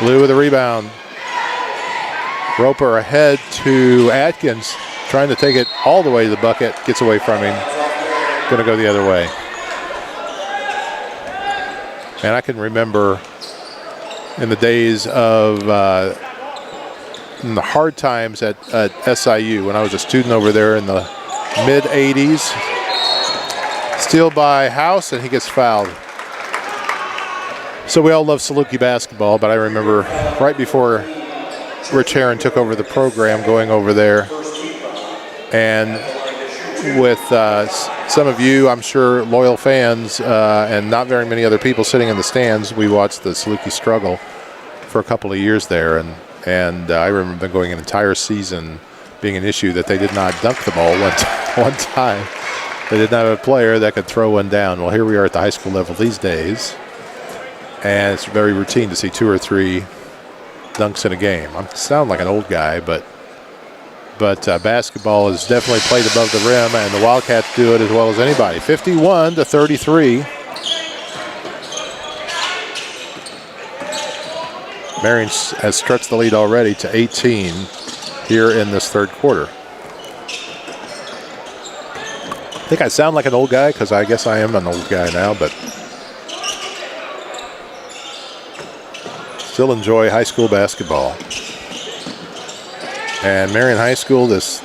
Blue with a rebound. Roper ahead to Atkins, trying to take it all the way to the bucket. Gets away from him. Going to go the other way. And I can remember in the days of in the hard times at SIU when I was a student over there in the mid-'80s. Steal by House, and he gets fouled. So we all love Saluki basketball, but I remember right before Rich Herrin took over the program, going over there, and with some of you, I'm sure, loyal fans, and not very many other people sitting in the stands, we watched the Saluki struggle for a couple of years there, and I remember going an entire season being an issue that they did not dunk the ball one time. They did not have a player that could throw one down. Well, here we are at the high school level these days, and it's very routine to see 2 or 3 dunks in a game. I sound like an old guy, but basketball is definitely played above the rim, and the Wildcats do it as well as anybody. 51-33. Marion has stretched the lead already to 18 here in this third quarter. I think I sound like an old guy because I guess I am an old guy now, but still enjoy high school basketball. And Marion High School, this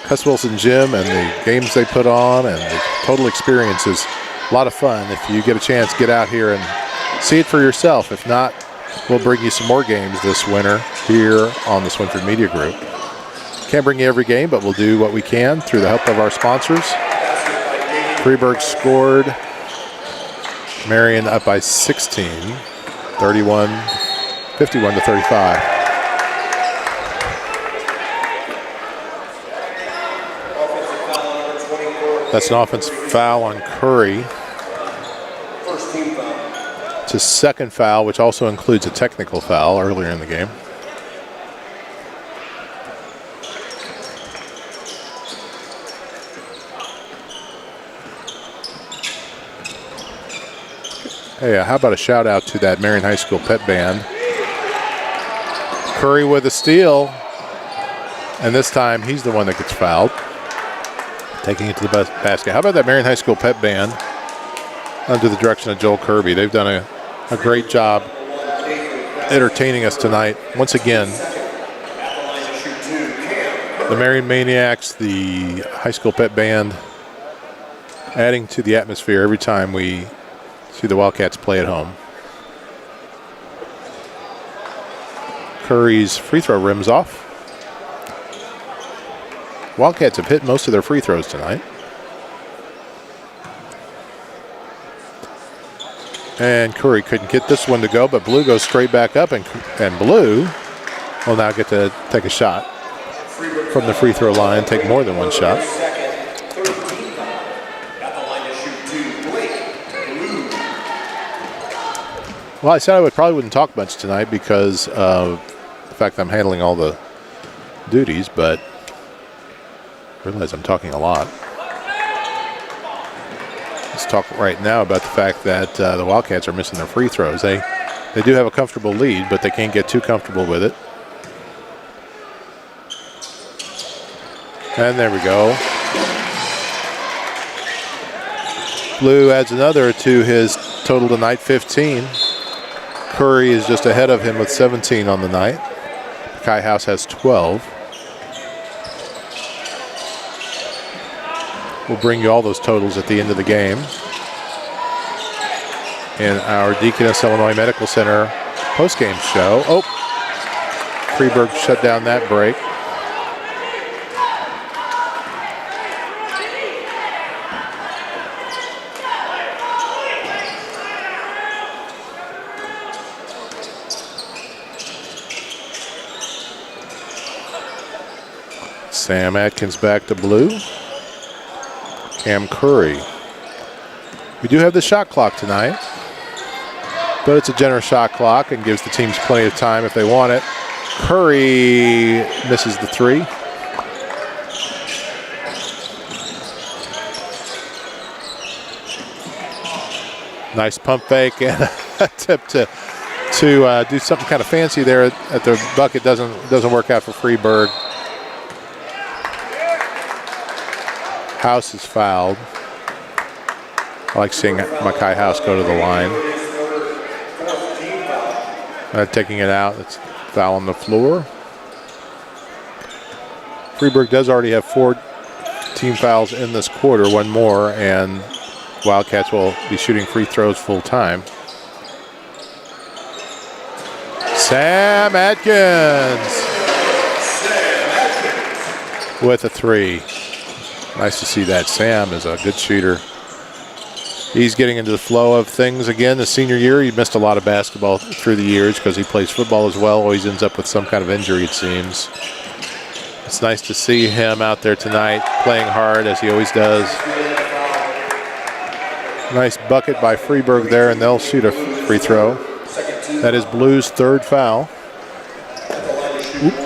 Cus Wilson gym and the games they put on and the total experience is a lot of fun. If you get a chance, get out here and see it for yourself. If not, we'll bring you some more games this winter here on the Swinford Media Group. Can't bring you every game, but we'll do what we can through the help of our sponsors. Freeburg scored. Marion up by 16, 51 to 35. That's an offensive foul on Curry. First team foul. It's his second foul, which also includes a technical foul earlier in the game. Hey, how about a shout out to that Marion High School pep band. Curry with a steal, and this time he's the one that gets fouled, taking it to the basket. How about that Marion High School pep band under the direction of Joel Kirby? They've done a great job entertaining us tonight. Once again, the Marion Maniacs, the high school pep band, adding to the atmosphere every time we see the Wildcats play at home. Curry's free throw rims off. Wildcats have hit most of their free throws tonight. And Curry couldn't get this one to go, but Blue goes straight back up, and Blue will now get to take a shot from the free throw line, take more than one shot. Well, I said I probably wouldn't talk much tonight because of the fact that I'm handling all the duties, but I realize I'm talking a lot. Let's talk right now about the fact that the Wildcats are missing their free throws. They do have a comfortable lead, but they can't get too comfortable with it. And there we go. Blue adds another to his total tonight, 15. Curry is just ahead of him with 17 on the night. Kai House has 12. We'll bring you all those totals at the end of the game. In our Deaconess Illinois Medical Center postgame show. Oh, Freeburg shut down that break. Sam Atkins back to Blue. Cam Curry. We do have the shot clock tonight, but it's a generous shot clock and gives the teams plenty of time if they want it. Curry misses the three. Nice pump fake and a tip to do something kind of fancy there at the bucket. Doesn't work out for Freeburg. House is fouled. I like seeing Makai House go to the line. Taking it out, it's foul on the floor. Freeburg does already have 4 team fouls in this quarter, one more, and Wildcats will be shooting free throws full time. Sam Atkins with a three. Nice to see that. Sam is a good shooter. He's getting into the flow of things again. The senior year, he missed a lot of basketball through the years because he plays football as well. Always ends up with some kind of injury, it seems. It's nice to see him out there tonight playing hard as he always does. Nice bucket by Freeburg there, and they'll shoot a free throw. That is Blue's third foul. Oop.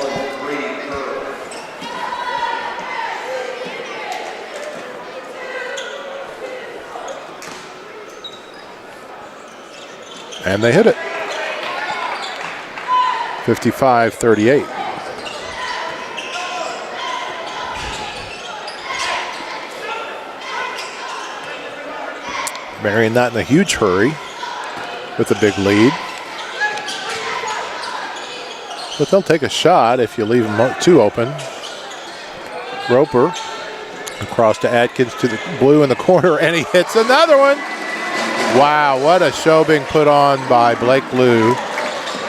And they hit it. 55-38. Marion not in a huge hurry with a big lead. But they'll take a shot if you leave them too open. Roper across to Atkins to the blue in the corner, and he hits another one. Wow, what a show being put on by Blake Blue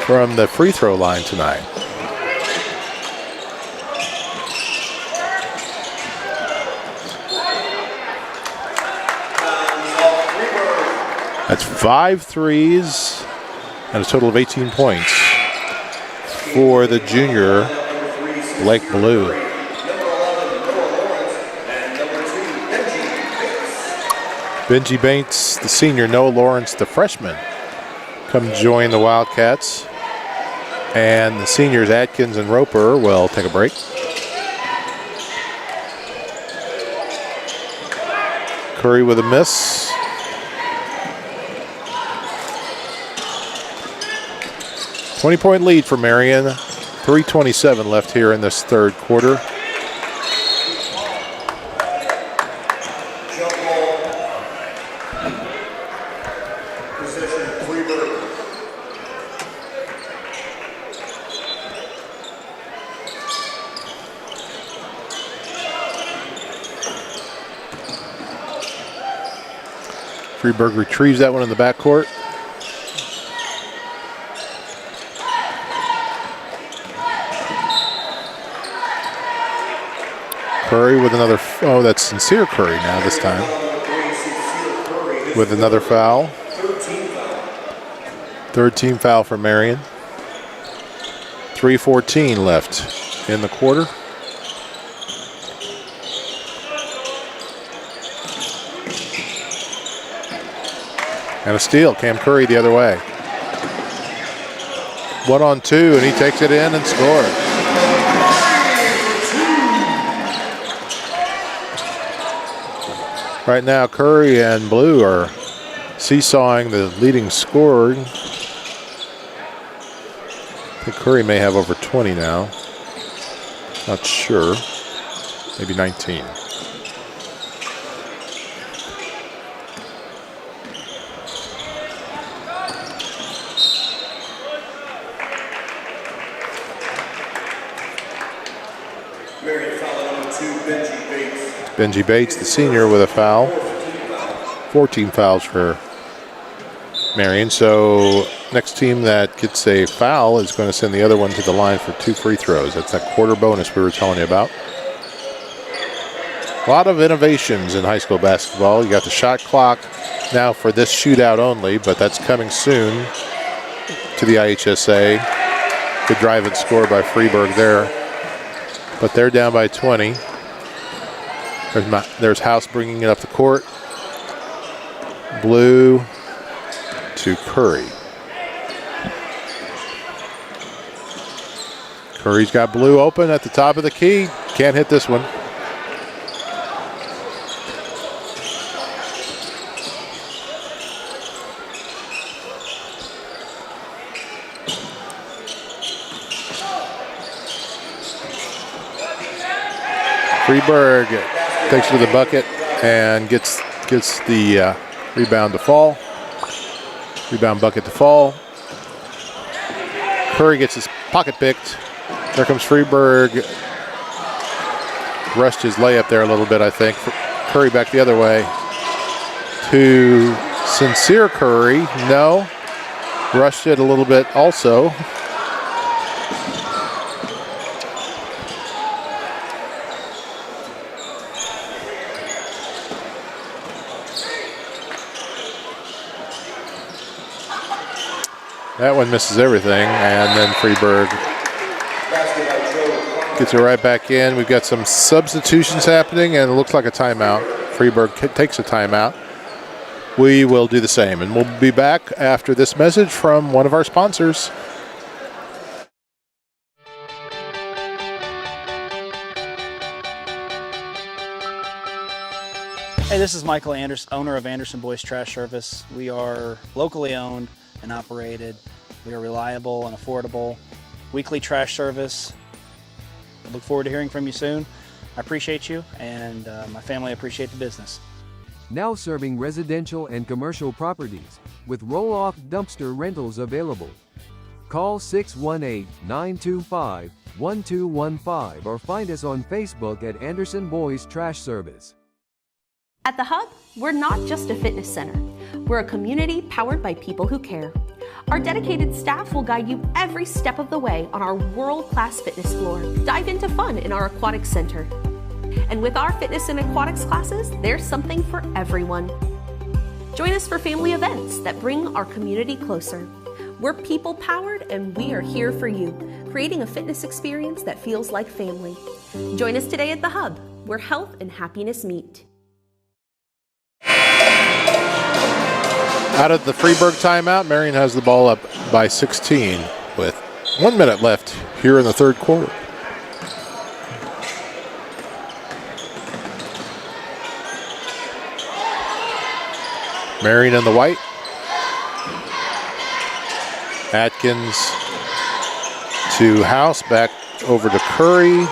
from the free throw line tonight. That's 5 threes and a total of 18 points for the junior Blake Blue. Benji Bates, the senior, Noah Lawrence, the freshman, come join the Wildcats. And the seniors, Atkins and Roper, will take a break. Curry with a miss. .20 lead for Marion. 3:27 left here in this third quarter. Freeburg retrieves that one in the backcourt. Curry with another, oh, that's Sincere Curry now this time. With another foul. Third team foul for Marion. 3:14 left in the quarter. And a steal, Cam Curry the other way. 1-on-2, and he takes it in and scores. Right now, Curry and Blue are seesawing the leading scorer. I think Curry may have over 20 now. Not sure. Maybe 19. Benji Bates, the senior, with a foul. 14 fouls for Marion. So next team that gets a foul is going to send the other one to the line for 2 free throws. That's that quarter bonus we were telling you about. A lot of innovations in high school basketball. You got the shot clock now for this shootout only, but that's coming soon to the IHSA. Good drive and score by Freeburg there. But they're down by 20. There's House bringing it up the court. Blue to Curry. Curry's got Blue open at the top of the key. Can't hit this one. Freeburg takes it to the bucket and gets the rebound to fall. Rebound bucket to fall. Curry gets his pocket picked. There comes Freeburg. Rushed his layup there a little bit, I think. Curry back the other way to Sincere Curry. No. Rushed it a little bit also. That one misses everything, and then Freeburg gets it right back in. We've got some substitutions happening, and it looks like a timeout. Freeburg takes a timeout. We will do the same, and we'll be back after this message from one of our sponsors. Hey, this is Michael Anderson, owner of Anderson Boys Trash Service. We are locally owned and operated. We are reliable and affordable. Weekly trash service. I look forward to hearing from you soon. I appreciate you, and my family appreciate the business. Now serving residential and commercial properties with roll-off dumpster rentals available. call 618-925-1215 or find us on Facebook at Anderson Boys Trash Service. At The Hub, we're not just a fitness center. We're a community powered by people who care. Our dedicated staff will guide you every step of the way on our world-class fitness floor. Dive into fun in our aquatic center. And with our fitness and aquatics classes, there's something for everyone. Join us for family events that bring our community closer. We're people-powered and we are here for you, creating a fitness experience that feels like family. Join us today at The Hub, where health and happiness meet. Out of the Freeburg timeout, Marion has the ball up by 16 with 1 minute left here in the third quarter. Marion in the white. Atkins to House, back over to Curry.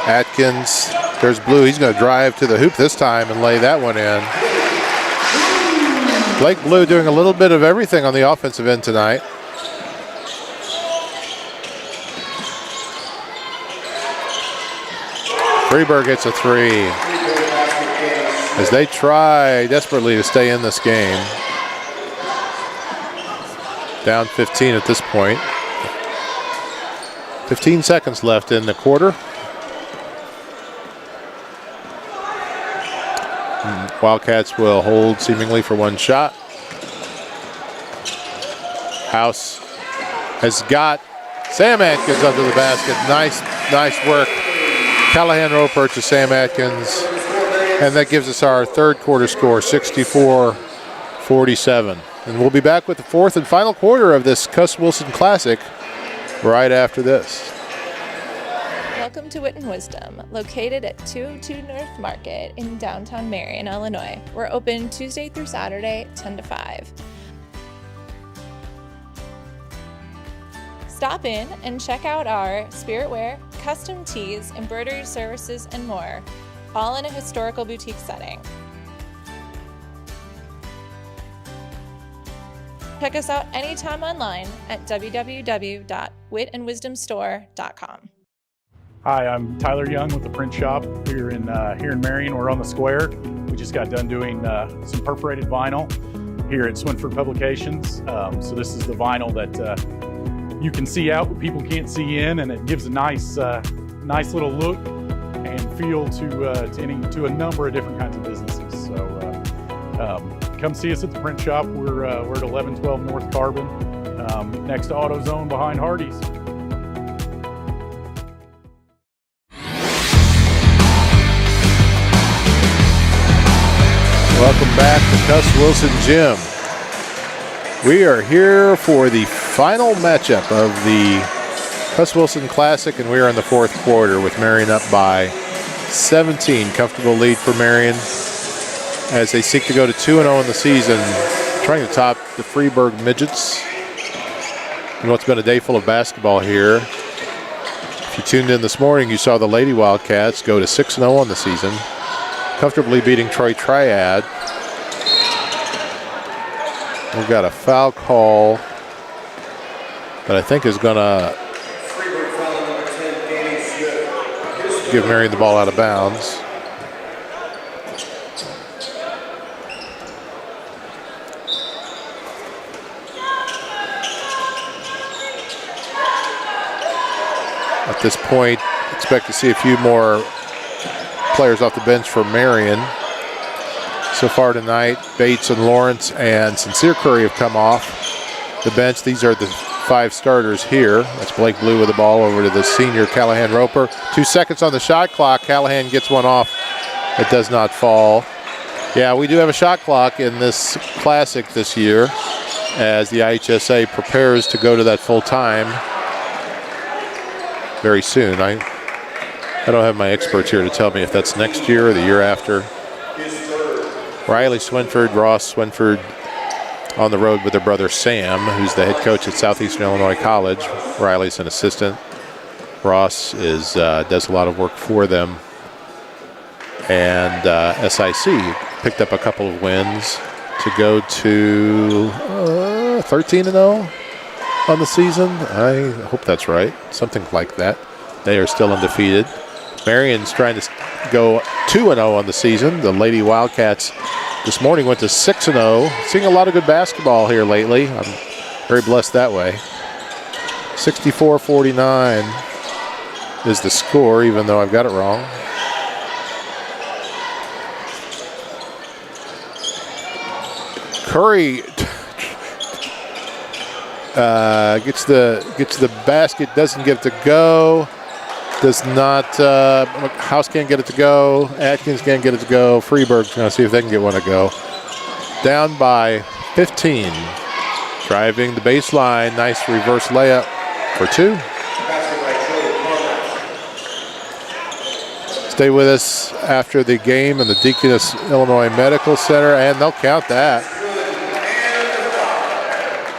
Atkins, there's Blue. He's going to drive to the hoop this time and lay that one in. Blake Blue doing a little bit of everything on the offensive end tonight. Freeburg hits a three as they try desperately to stay in this game. Down 15 at this point. 15 seconds left in the quarter. Wildcats will hold seemingly for one shot. House has got Sam Atkins under the basket. Nice work. Callahan Roper to Sam Atkins. And that gives us our third quarter score, 64-47. And we'll be back with the fourth and final quarter of this Cuss Wilson Classic right after this. Welcome to Wit Wisdom, located at 202 North Market in downtown Marion, Illinois. We're open Tuesday through Saturday, 10 to 5. Stop in and check out our spirit wear, custom tees, embroidery services, and more, all in a historical boutique setting. Check us out anytime online at www.witandwisdomstore.com. Hi, I'm Tyler Young with the Print Shop here in Marion. We're on the square. We just got done doing some perforated vinyl here at Swinford Publications. So this is the vinyl that you can see out, but people can't see in, and it gives a nice little look and feel to a number of different kinds of businesses. So come see us at the Print Shop. We're at 1112 North Carbon, next to AutoZone behind Hardee's. Welcome back to Cuss Wilson Gym. We are here for the final matchup of the Cuss Wilson Classic, and we are in the fourth quarter with Marion up by 17. Comfortable lead for Marion as they seek to go to 2-0 in the season, trying to top the Freeburg Midgets in what's been a day full of basketball here. If you tuned in this morning, you saw the Lady Wildcats go to 6-0 on the season, comfortably beating Troy Triad. We've got a foul call that I think is going to give Marion the ball out of bounds. At this point, expect to see a few more players off the bench for Marion. So far tonight, Bates and Lawrence and Sincere Curry have come off the bench. These are the 5 starters here. That's Blake Blue with the ball over to the senior Callahan Roper. 2 seconds on the shot clock. Callahan gets one off. It does not fall. Yeah, we do have a shot clock in this classic this year as the IHSA prepares to go to that full time very soon. I don't have my experts here to tell me if that's next year or the year after. Riley Swinford, Ross Swinford on the road with their brother Sam, who's the head coach at Southeastern Illinois College. Riley's an assistant. Ross does a lot of work for them. And SIC picked up a couple of wins to go to 13-0. on the season. I hope that's right. Something like that. They are still undefeated. Marion's trying to go 2-0 on the season. The Lady Wildcats this morning went to 6-0. Seeing a lot of good basketball here lately. I'm very blessed that way. 64-49 is the score, even though I've got it wrong. Curry gets the basket, doesn't get it to go. Does not. House can't get it to go. Atkins can't get it to go. Freeburg's going to see if they can get one to go. Down by 15. Driving the baseline. Nice reverse layup for 2. Stay with us after the game in the Deaconess, Illinois Medical Center, and they'll count that.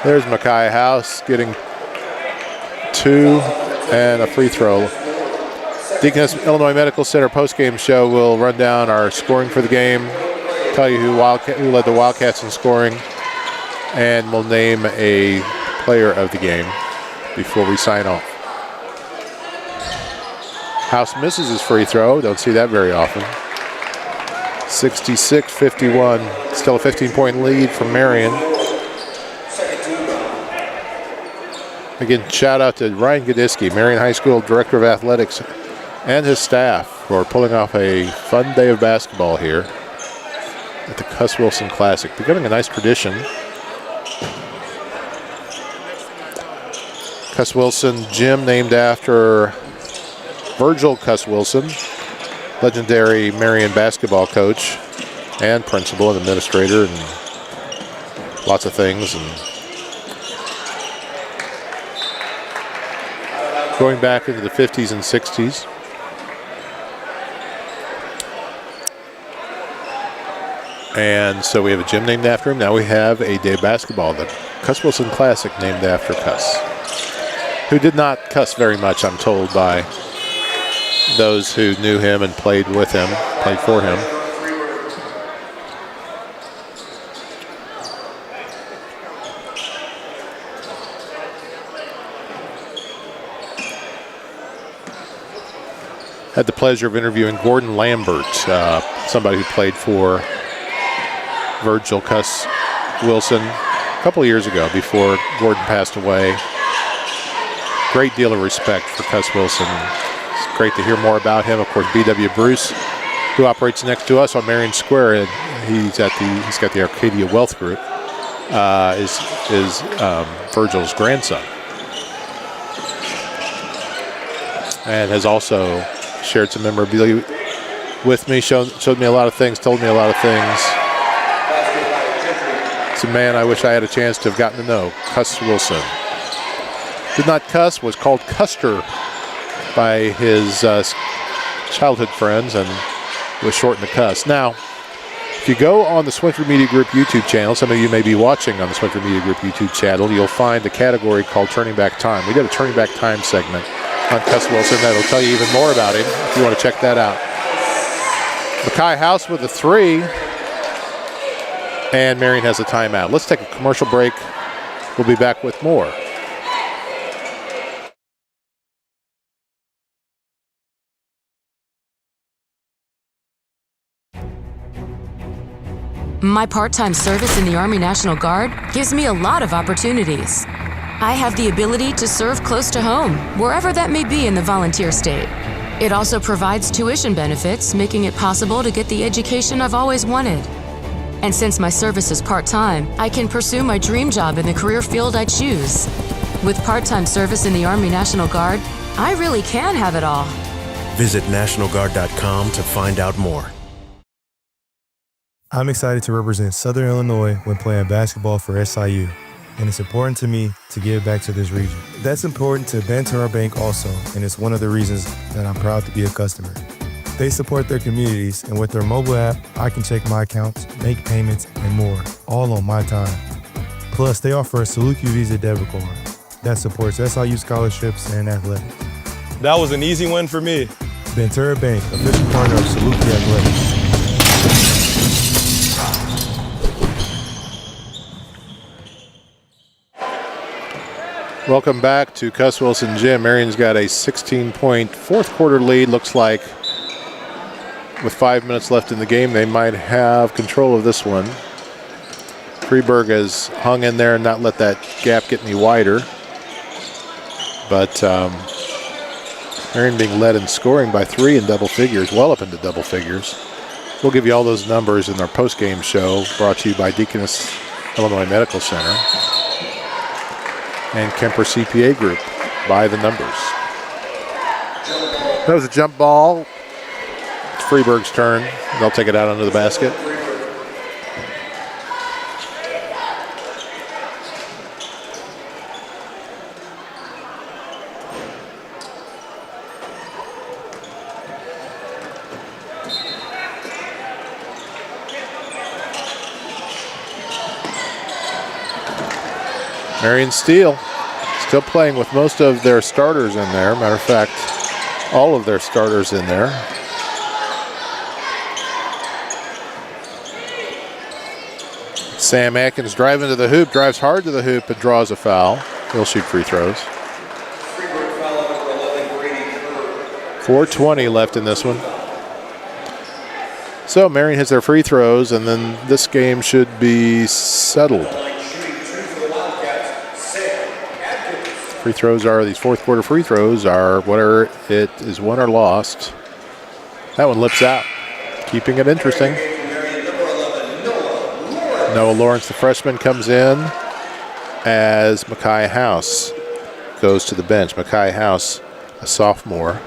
There's Makai House getting 2 and a free throw. Deaconess, Illinois Medical Center postgame show will run down our scoring for the game, tell you who led the Wildcats in scoring, and we'll name a player of the game before we sign off. House misses his free throw. Don't see that very often. 66-51. Still a 15-point lead for Marion. Again, shout out to Ryan Gadiski, Marion High School Director of Athletics, and his staff for pulling off a fun day of basketball here at the Cuss Wilson Classic. Becoming a nice tradition. Cuss Wilson Gym named after Virgil Cuss Wilson, legendary Marion basketball coach and principal and administrator and lots of things. And going back into the 50s and 60s. And so we have a gym named after him. Now we have a day of basketball, the Cuss Wilson Classic, named after Cuss, who did not cuss very much, I'm told, by those who knew him and played with him, played for him. Had the pleasure of interviewing Gordon Lambert, somebody who played for Virgil Cuss Wilson a couple of years ago before Gordon passed away. Great deal of respect for Cuss Wilson. It's great to hear more about him. Of course, B.W. Bruce, who operates next to us on Marion Square, and he's got the Arcadia Wealth Group, is Virgil's grandson, and has also shared some memorabilia with me, showed me a lot of things, told me a lot of things. It's a man I wish I had a chance to have gotten to know, Cuss Wilson. Did not cuss, was called Custer by his childhood friends, and was shortened to Cuss. Now, if you go on the Swinford Media Group YouTube channel, some of you may be watching on the Swinford Media Group YouTube channel, you'll find a category called Turning Back Time. We did a Turning Back Time segment on Cuss Wilson that'll tell you even more about him if you want to check that out. Makai House with a 3, and Marion has a timeout. Let's take a commercial break. We'll be back with more. My part-time service in the Army National Guard gives me a lot of opportunities. I have the ability to serve close to home, wherever that may be in the volunteer state. It also provides tuition benefits, making it possible to get the education I've always wanted. And since my service is part-time, I can pursue my dream job in the career field I choose. With part-time service in the Army National Guard, I really can have it all. Visit NationalGuard.com to find out more. I'm excited to represent Southern Illinois when playing basketball for SIU, and it's important to me to give back to this region. That's important to Banterra Bank also, and it's one of the reasons that I'm proud to be a customer. They support their communities, and with their mobile app, I can check my accounts, make payments, and more, all on my time. Plus, they offer a Salute You Visa debit card that supports SIU scholarships and athletics. That was an easy win for me. Banterra Bank, official partner of Salute You Athletics. Welcome back to Cuss Wilson Gym. Marion's got a 16-point fourth quarter lead. Looks like with 5 minutes left in the game, they might have control of this one. Freeburg has hung in there and not let that gap get any wider. But Marion being led in scoring by 3 in double figures, well up into double figures. We'll give you all those numbers in our post-game show, brought to you by Deaconess Illinois Medical Center and Kemper CPA Group. By the numbers. That was a jump ball. It's Freeburg's turn. They'll take it out under the basket. Marion still playing with most of their starters in there. Matter of fact, all of their starters in there. Sam Atkins driving to the hoop, drives hard to the hoop and draws a foul. He'll shoot free throws. 4:20 left in this one. So Marion hits their free throws, and then this game should be settled. Free throws are, these fourth quarter free throws are, whether it is won or lost. That one lips out, keeping it interesting. Noah Lawrence, the freshman, comes in as Mekhi House goes to the bench. Mekhi House, a sophomore.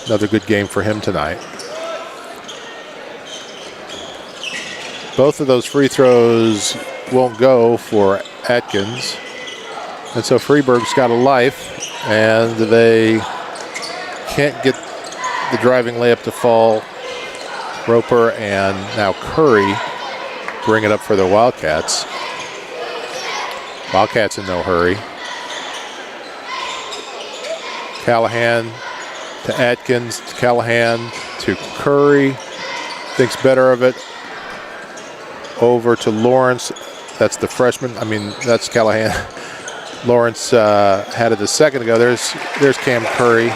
Another good game for him tonight. Both of those free throws won't go for Atkins. And so Freeburg's got a life, and they can't get the driving layup to fall. Roper and now Curry bring it up for the Wildcats. Wildcats in no hurry. Callahan to Atkins, to Callahan to Curry. Thinks better of it. Over to Lawrence. That's the freshman. That's Callahan. Lawrence had it a second ago. There's Cam Curry.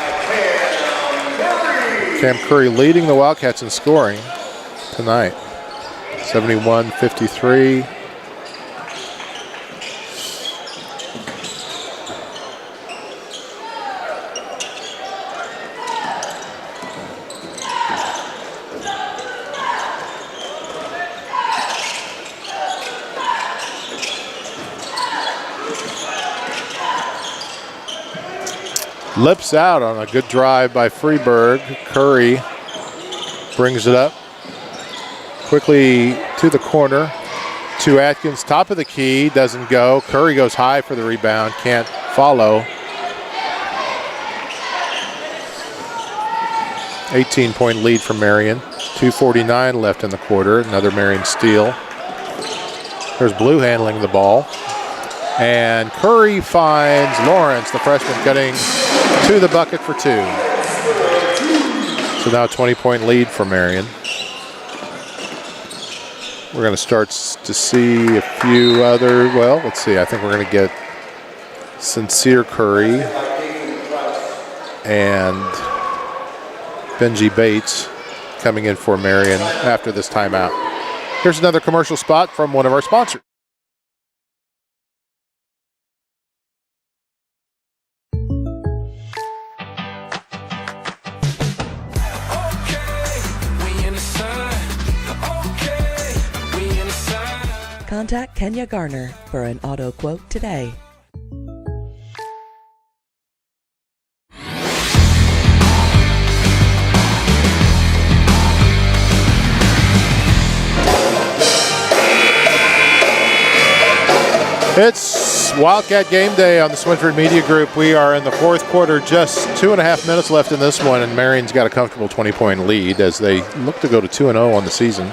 Cam Curry leading the Wildcats in scoring tonight. 71-53. Lips out on a good drive by Freeburg. Curry brings it up quickly to the corner to Atkins, top of the key, doesn't go. Curry goes high for the rebound, can't follow. 18-point lead for Marion. 2:49 left in the quarter. Another Marion steal. There's Blue handling the ball. And Curry finds Lawrence, the freshman, cutting to the bucket for 2. So now a 20-point lead for Marion. We're going to start to see a few other, let's see. I think we're going to get Sincere Curry and Benji Bates coming in for Marion after this timeout. Here's another commercial spot from one of our sponsors. Contact Kenya Garner for an auto quote today. It's Wildcat Game Day on the Swinford Media Group. We are in the fourth quarter, just 2.5 minutes left in this one, and Marion's got a comfortable 20-point lead as they look to go to 2-0 on the season.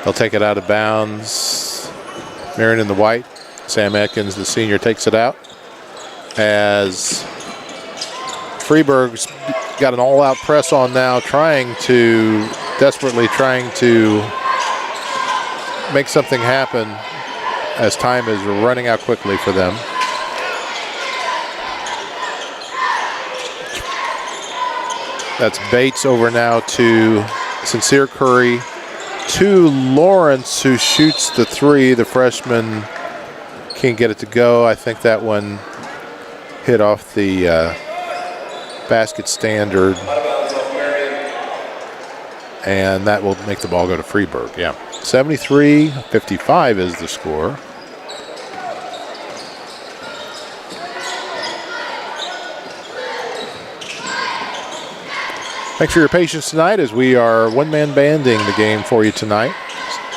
They'll take it out of bounds. Marion in the white. Sam Atkins, the senior, takes it out as Freeburg's got an all-out press on now, desperately trying to make something happen as time is running out quickly for them. That's Bates over now to Sincere Curry, to Lawrence, who shoots the three. The freshman can't get it to go. I think that one hit off the basket standard. And that will make the ball go to Freeburg, yeah. 73-55 is the score. Thanks for your patience tonight as we are one-man banding the game for you tonight.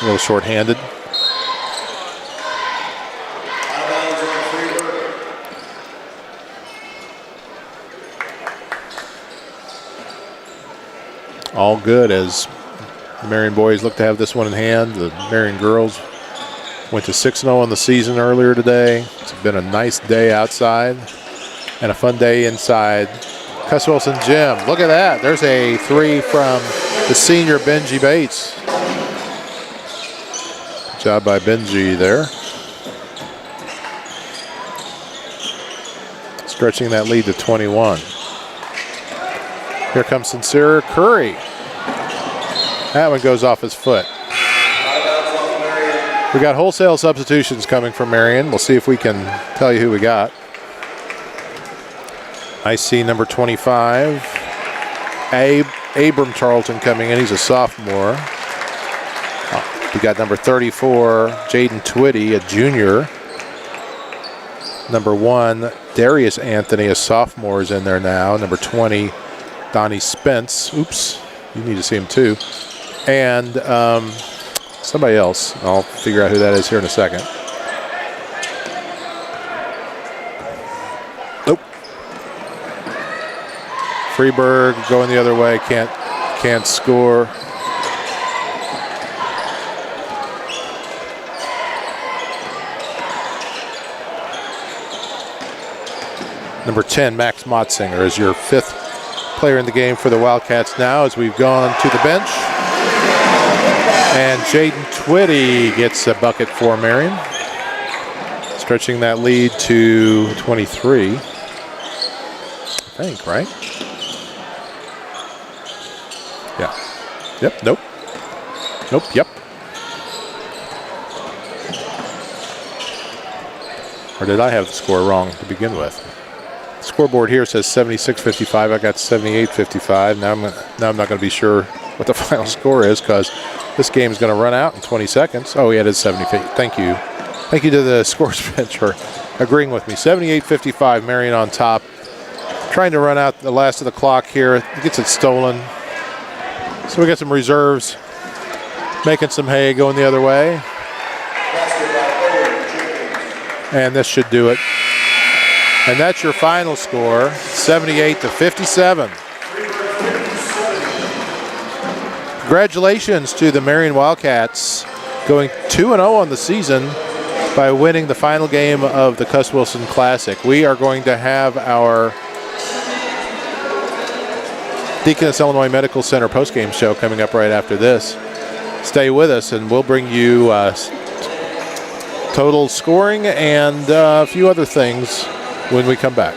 A little short-handed. All good as the Marion boys look to have this one in hand. The Marion girls went to 6-0 on the season earlier today. It's been a nice day outside and a fun day inside Cuss Wilson Gym. Look at that. There's a three from the senior Benji Bates. Good job by Benji there. Stretching that lead to 21. Here comes Sincere Curry. That one goes off his foot. We got wholesale substitutions coming from Marion. We'll see if we can tell you who we got. I see number 25, Abram Charlton coming in. He's a sophomore. We got number 34, Jaden Twitty, a junior. Number 1, Darius Anthony, a sophomore, is in there now. Number 20, Donnie Spence. Oops, you need to see him too. And somebody else. I'll figure out who that is here in a second. Nope. Freeburg going the other way, can't score. Number 10, Max Motzinger, is your 5th player in the game for the Wildcats now as we've gone to the bench. And Jaden Twitty gets a bucket for Marion, stretching that lead to 23, I think, right? Yeah. Yep, nope. Nope, yep. Or did I have the score wrong to begin with? The scoreboard here says 76-55. I got 78-55. Now I'm not going to be sure what the final score is because this game is going to run out in 20 seconds. Oh, yeah, it is 70. Thank you. Thank you to the scores bench for agreeing with me. 78-55, Marion on top. Trying to run out the last of the clock here. It gets it stolen. So we got some reserves making some hay going the other way. And this should do it. And that's your final score, 78-57. Congratulations to the Marion Wildcats, going 2-0 on the season by winning the final game of the Cuss Wilson Classic. We are going to have our Deaconess Illinois Medical Center postgame show coming up right after this. Stay with us and we'll bring you total scoring and a few other things when we come back.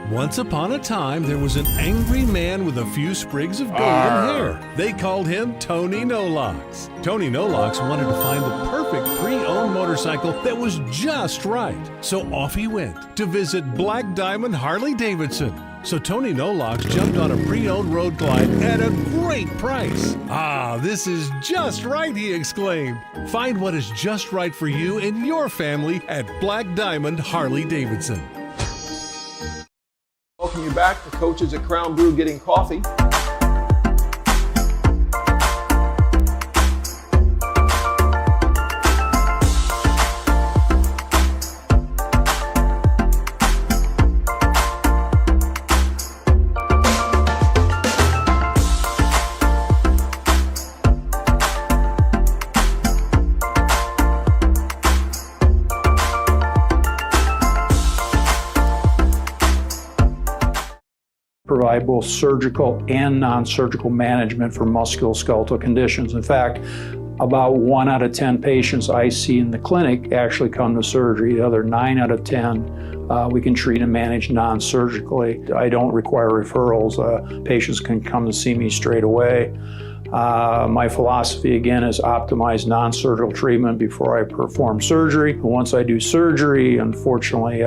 Once upon a time, there was an angry man with a few sprigs of golden hair. They called him Tony No-Locks. Tony No-Locks wanted to find the perfect pre-owned motorcycle that was just right. So off he went to visit Black Diamond Harley-Davidson. So Tony No-Locks jumped on a pre-owned Road Glide at a great price. Ah, this is just right, he exclaimed. Find what is just right for you and your family at Black Diamond Harley-Davidson. Welcome you back. The coaches at Crown Brew getting coffee. provide both surgical and non-surgical management for musculoskeletal conditions. In fact, about 1 out of 10 patients I see in the clinic actually come to surgery. The other 9 out of 10 we can treat and manage non-surgically. I don't require referrals. Patients can come to see me straight away. My philosophy, again, is optimize non-surgical treatment before I perform surgery. Once I do surgery, unfortunately,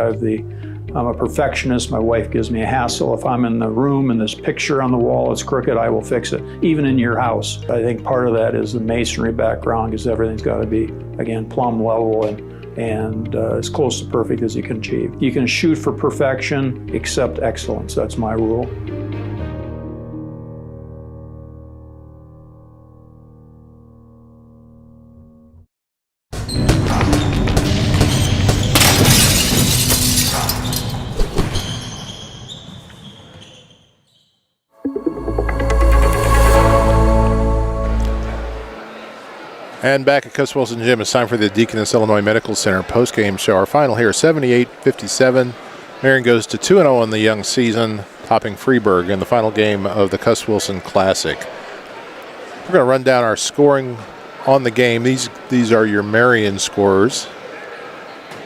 I'm a perfectionist. My wife gives me a hassle. If I'm in the room and this picture on the wall is crooked, I will fix it, even in your house. I think part of that is the masonry background, because everything's got to be, again, plumb level and as close to perfect as you can achieve. You can shoot for perfection, accept excellence. That's my rule. And back at Cus Wilson Gym, it's time for the Deaconess Illinois Medical Center postgame show. Our final here, 78-57. Marion goes to 2-0 in the young season, topping Freeburg in the final game of the Cus Wilson Classic. We're going to run down our scoring on the game. These are your Marion scores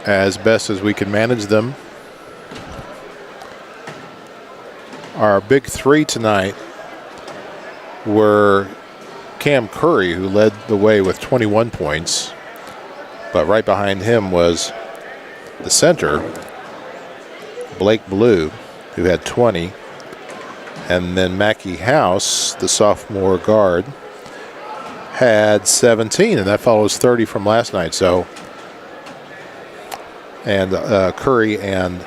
as best as we can manage them. Our big three tonight were Cam Curry, who led the way with 21 points, but right behind him was the center, Blake Blue, who had 20, and then Mackie House, the sophomore guard, had 17, and that follows 30 from last night. So, and Curry and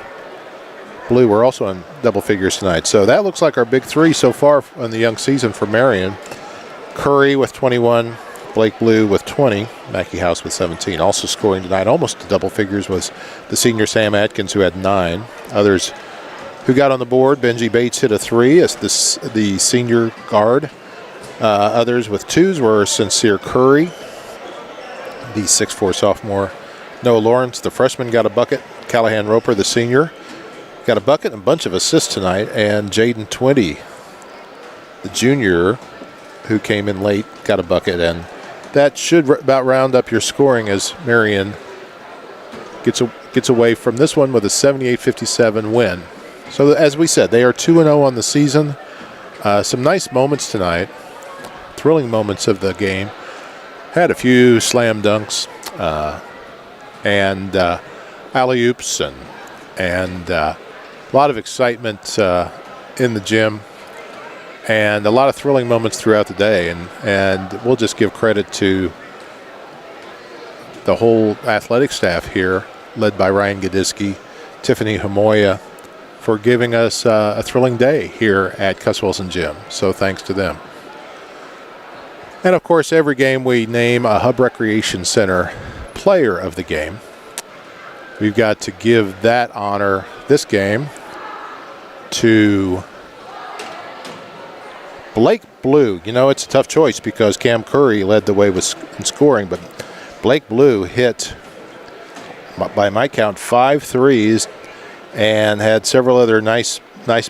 Blue were also in double figures tonight. So that looks like our big three so far in the young season for Marion. Curry with 21, Blake Blue with 20, Mackie House with 17. Also scoring tonight, almost to double figures, was the senior Sam Atkins, who had 9. Others who got on the board, Benji Bates hit a 3 as the senior guard. Others with 2s were Sincere Curry, the 6'4 sophomore. Noah Lawrence, the freshman, got a bucket. Callahan Roper, the senior, got a bucket and a bunch of assists tonight. And Jaden Twitty, the junior, who came in late, got a bucket, and that should about round up your scoring as Marion gets away from this one with a 78-57 win. So as we said, they are 2-0 on the season. Some nice moments tonight, thrilling moments of the game. Had a few slam dunks and alley-oops and a lot of excitement in the gym. And a lot of thrilling moments throughout the day. And we'll just give credit to the whole athletic staff here, led by Ryan Gadisky, Tiffany Hamoya, for giving us a thrilling day here at Cus Wilson Gym. So thanks to them. And, of course, every game we name a Hub Recreation Center player of the game. We've got to give that honor this game to Blake Blue. You know, it's a tough choice because Cam Curry led the way in scoring, but Blake Blue hit, by my count, 5 threes and had several other nice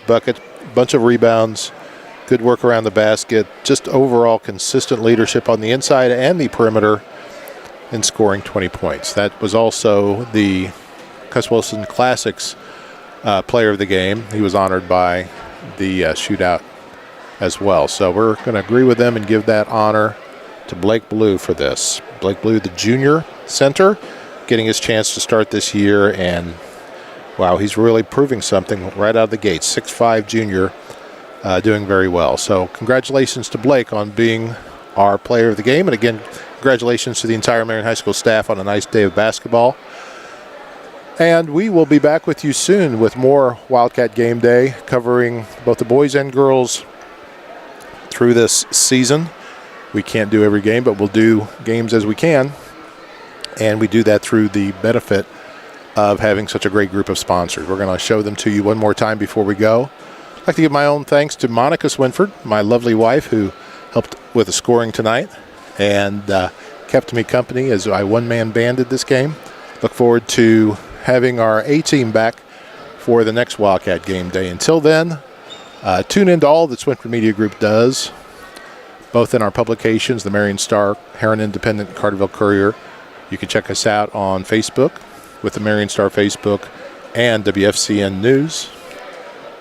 buckets, bunch of rebounds, good work around the basket, just overall consistent leadership on the inside and the perimeter in scoring 20 points. That was also the Cus Wilson Classics player of the game. He was honored by the shootout as well. So we're going to agree with them and give that honor to Blake Blue for this. Blake Blue, the junior center, getting his chance to start this year, and wow, he's really proving something right out of the gate. 6'5" junior, doing very well. So congratulations to Blake on being our player of the game, and again, congratulations to the entire Marion High School staff on a nice day of basketball. And we will be back with you soon with more Wildcat Game Day, covering both the boys and girls through this season. We can't do every game, but we'll do games as we can. And we do that through the benefit of having such a great group of sponsors. We're going to show them to you one more time before we go. I'd like to give my own thanks to Monica Swinford, my lovely wife, who helped with the scoring tonight and kept me company as I one-man banded this game. Look forward to having our A-team back for the next Wildcat Game Day. Until then, Tune into all that Swinford Media Group does, both in our publications, the Marion Star, Herrin Independent, and Carterville Courier. You can check us out on Facebook with the Marion Star Facebook and WFCN News,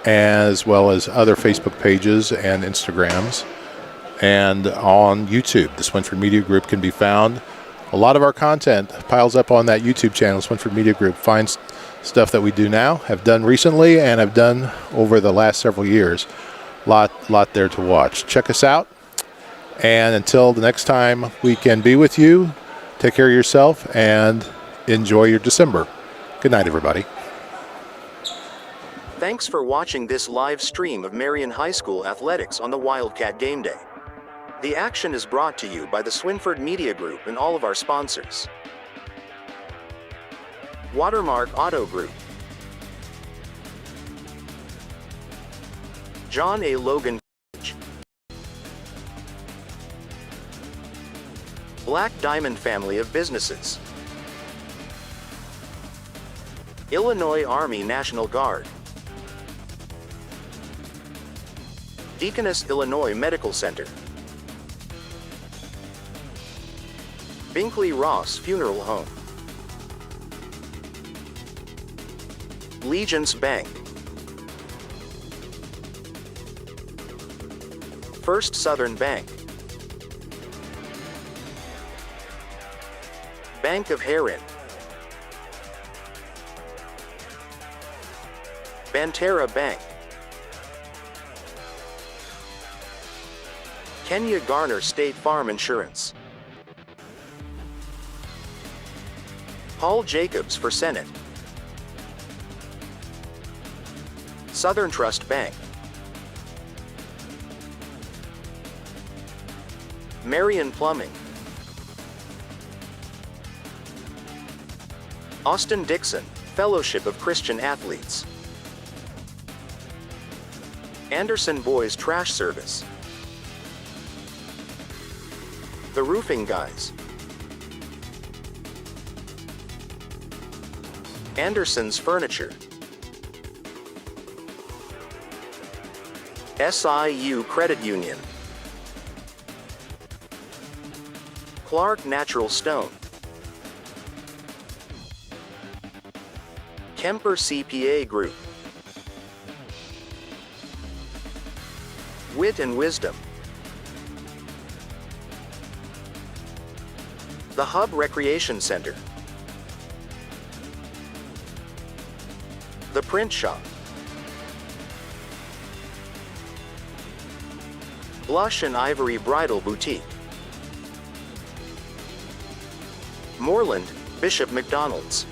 as well as other Facebook pages and Instagrams. And on YouTube, the Swinford Media Group can be found. A lot of our content piles up on that YouTube channel, Swinford Media Group. Find stuff that we do now, have done recently, and have done over the last several years. Lot there to watch. Check us out. And until the next time we can be with you, take care of yourself and enjoy your December. Good night, everybody. Thanks for watching this live stream of Marion High School athletics on the Wildcat Game Day. The action is brought to you by the Swinford Media Group and all of our sponsors. Watermark Auto Group, John A. Logan, Black Diamond Family of Businesses, Illinois Army National Guard, Deaconess Illinois Medical Center, Binkley-Ross Funeral Home, Legence Bank, First Southern Bank, Bank of Herrin, Banterra Bank, Garner State Farm Insurance, Paul Jacobs for Senate, SouthernTrust Bank, Marion Plumbing, Austin Dickson, Fellowship of Christian Athletes, Anderson Boys Trash Service, The Roofing Guys, Anderson's Furniture, SIU Credit Union, Clark Natural Stone, Kemper CPA Group, Wit Wisdom, The Hub Recreation Center, The Print Shop, Blush and Ivory Bridal Boutique, Moreland, Bishop McDonald's,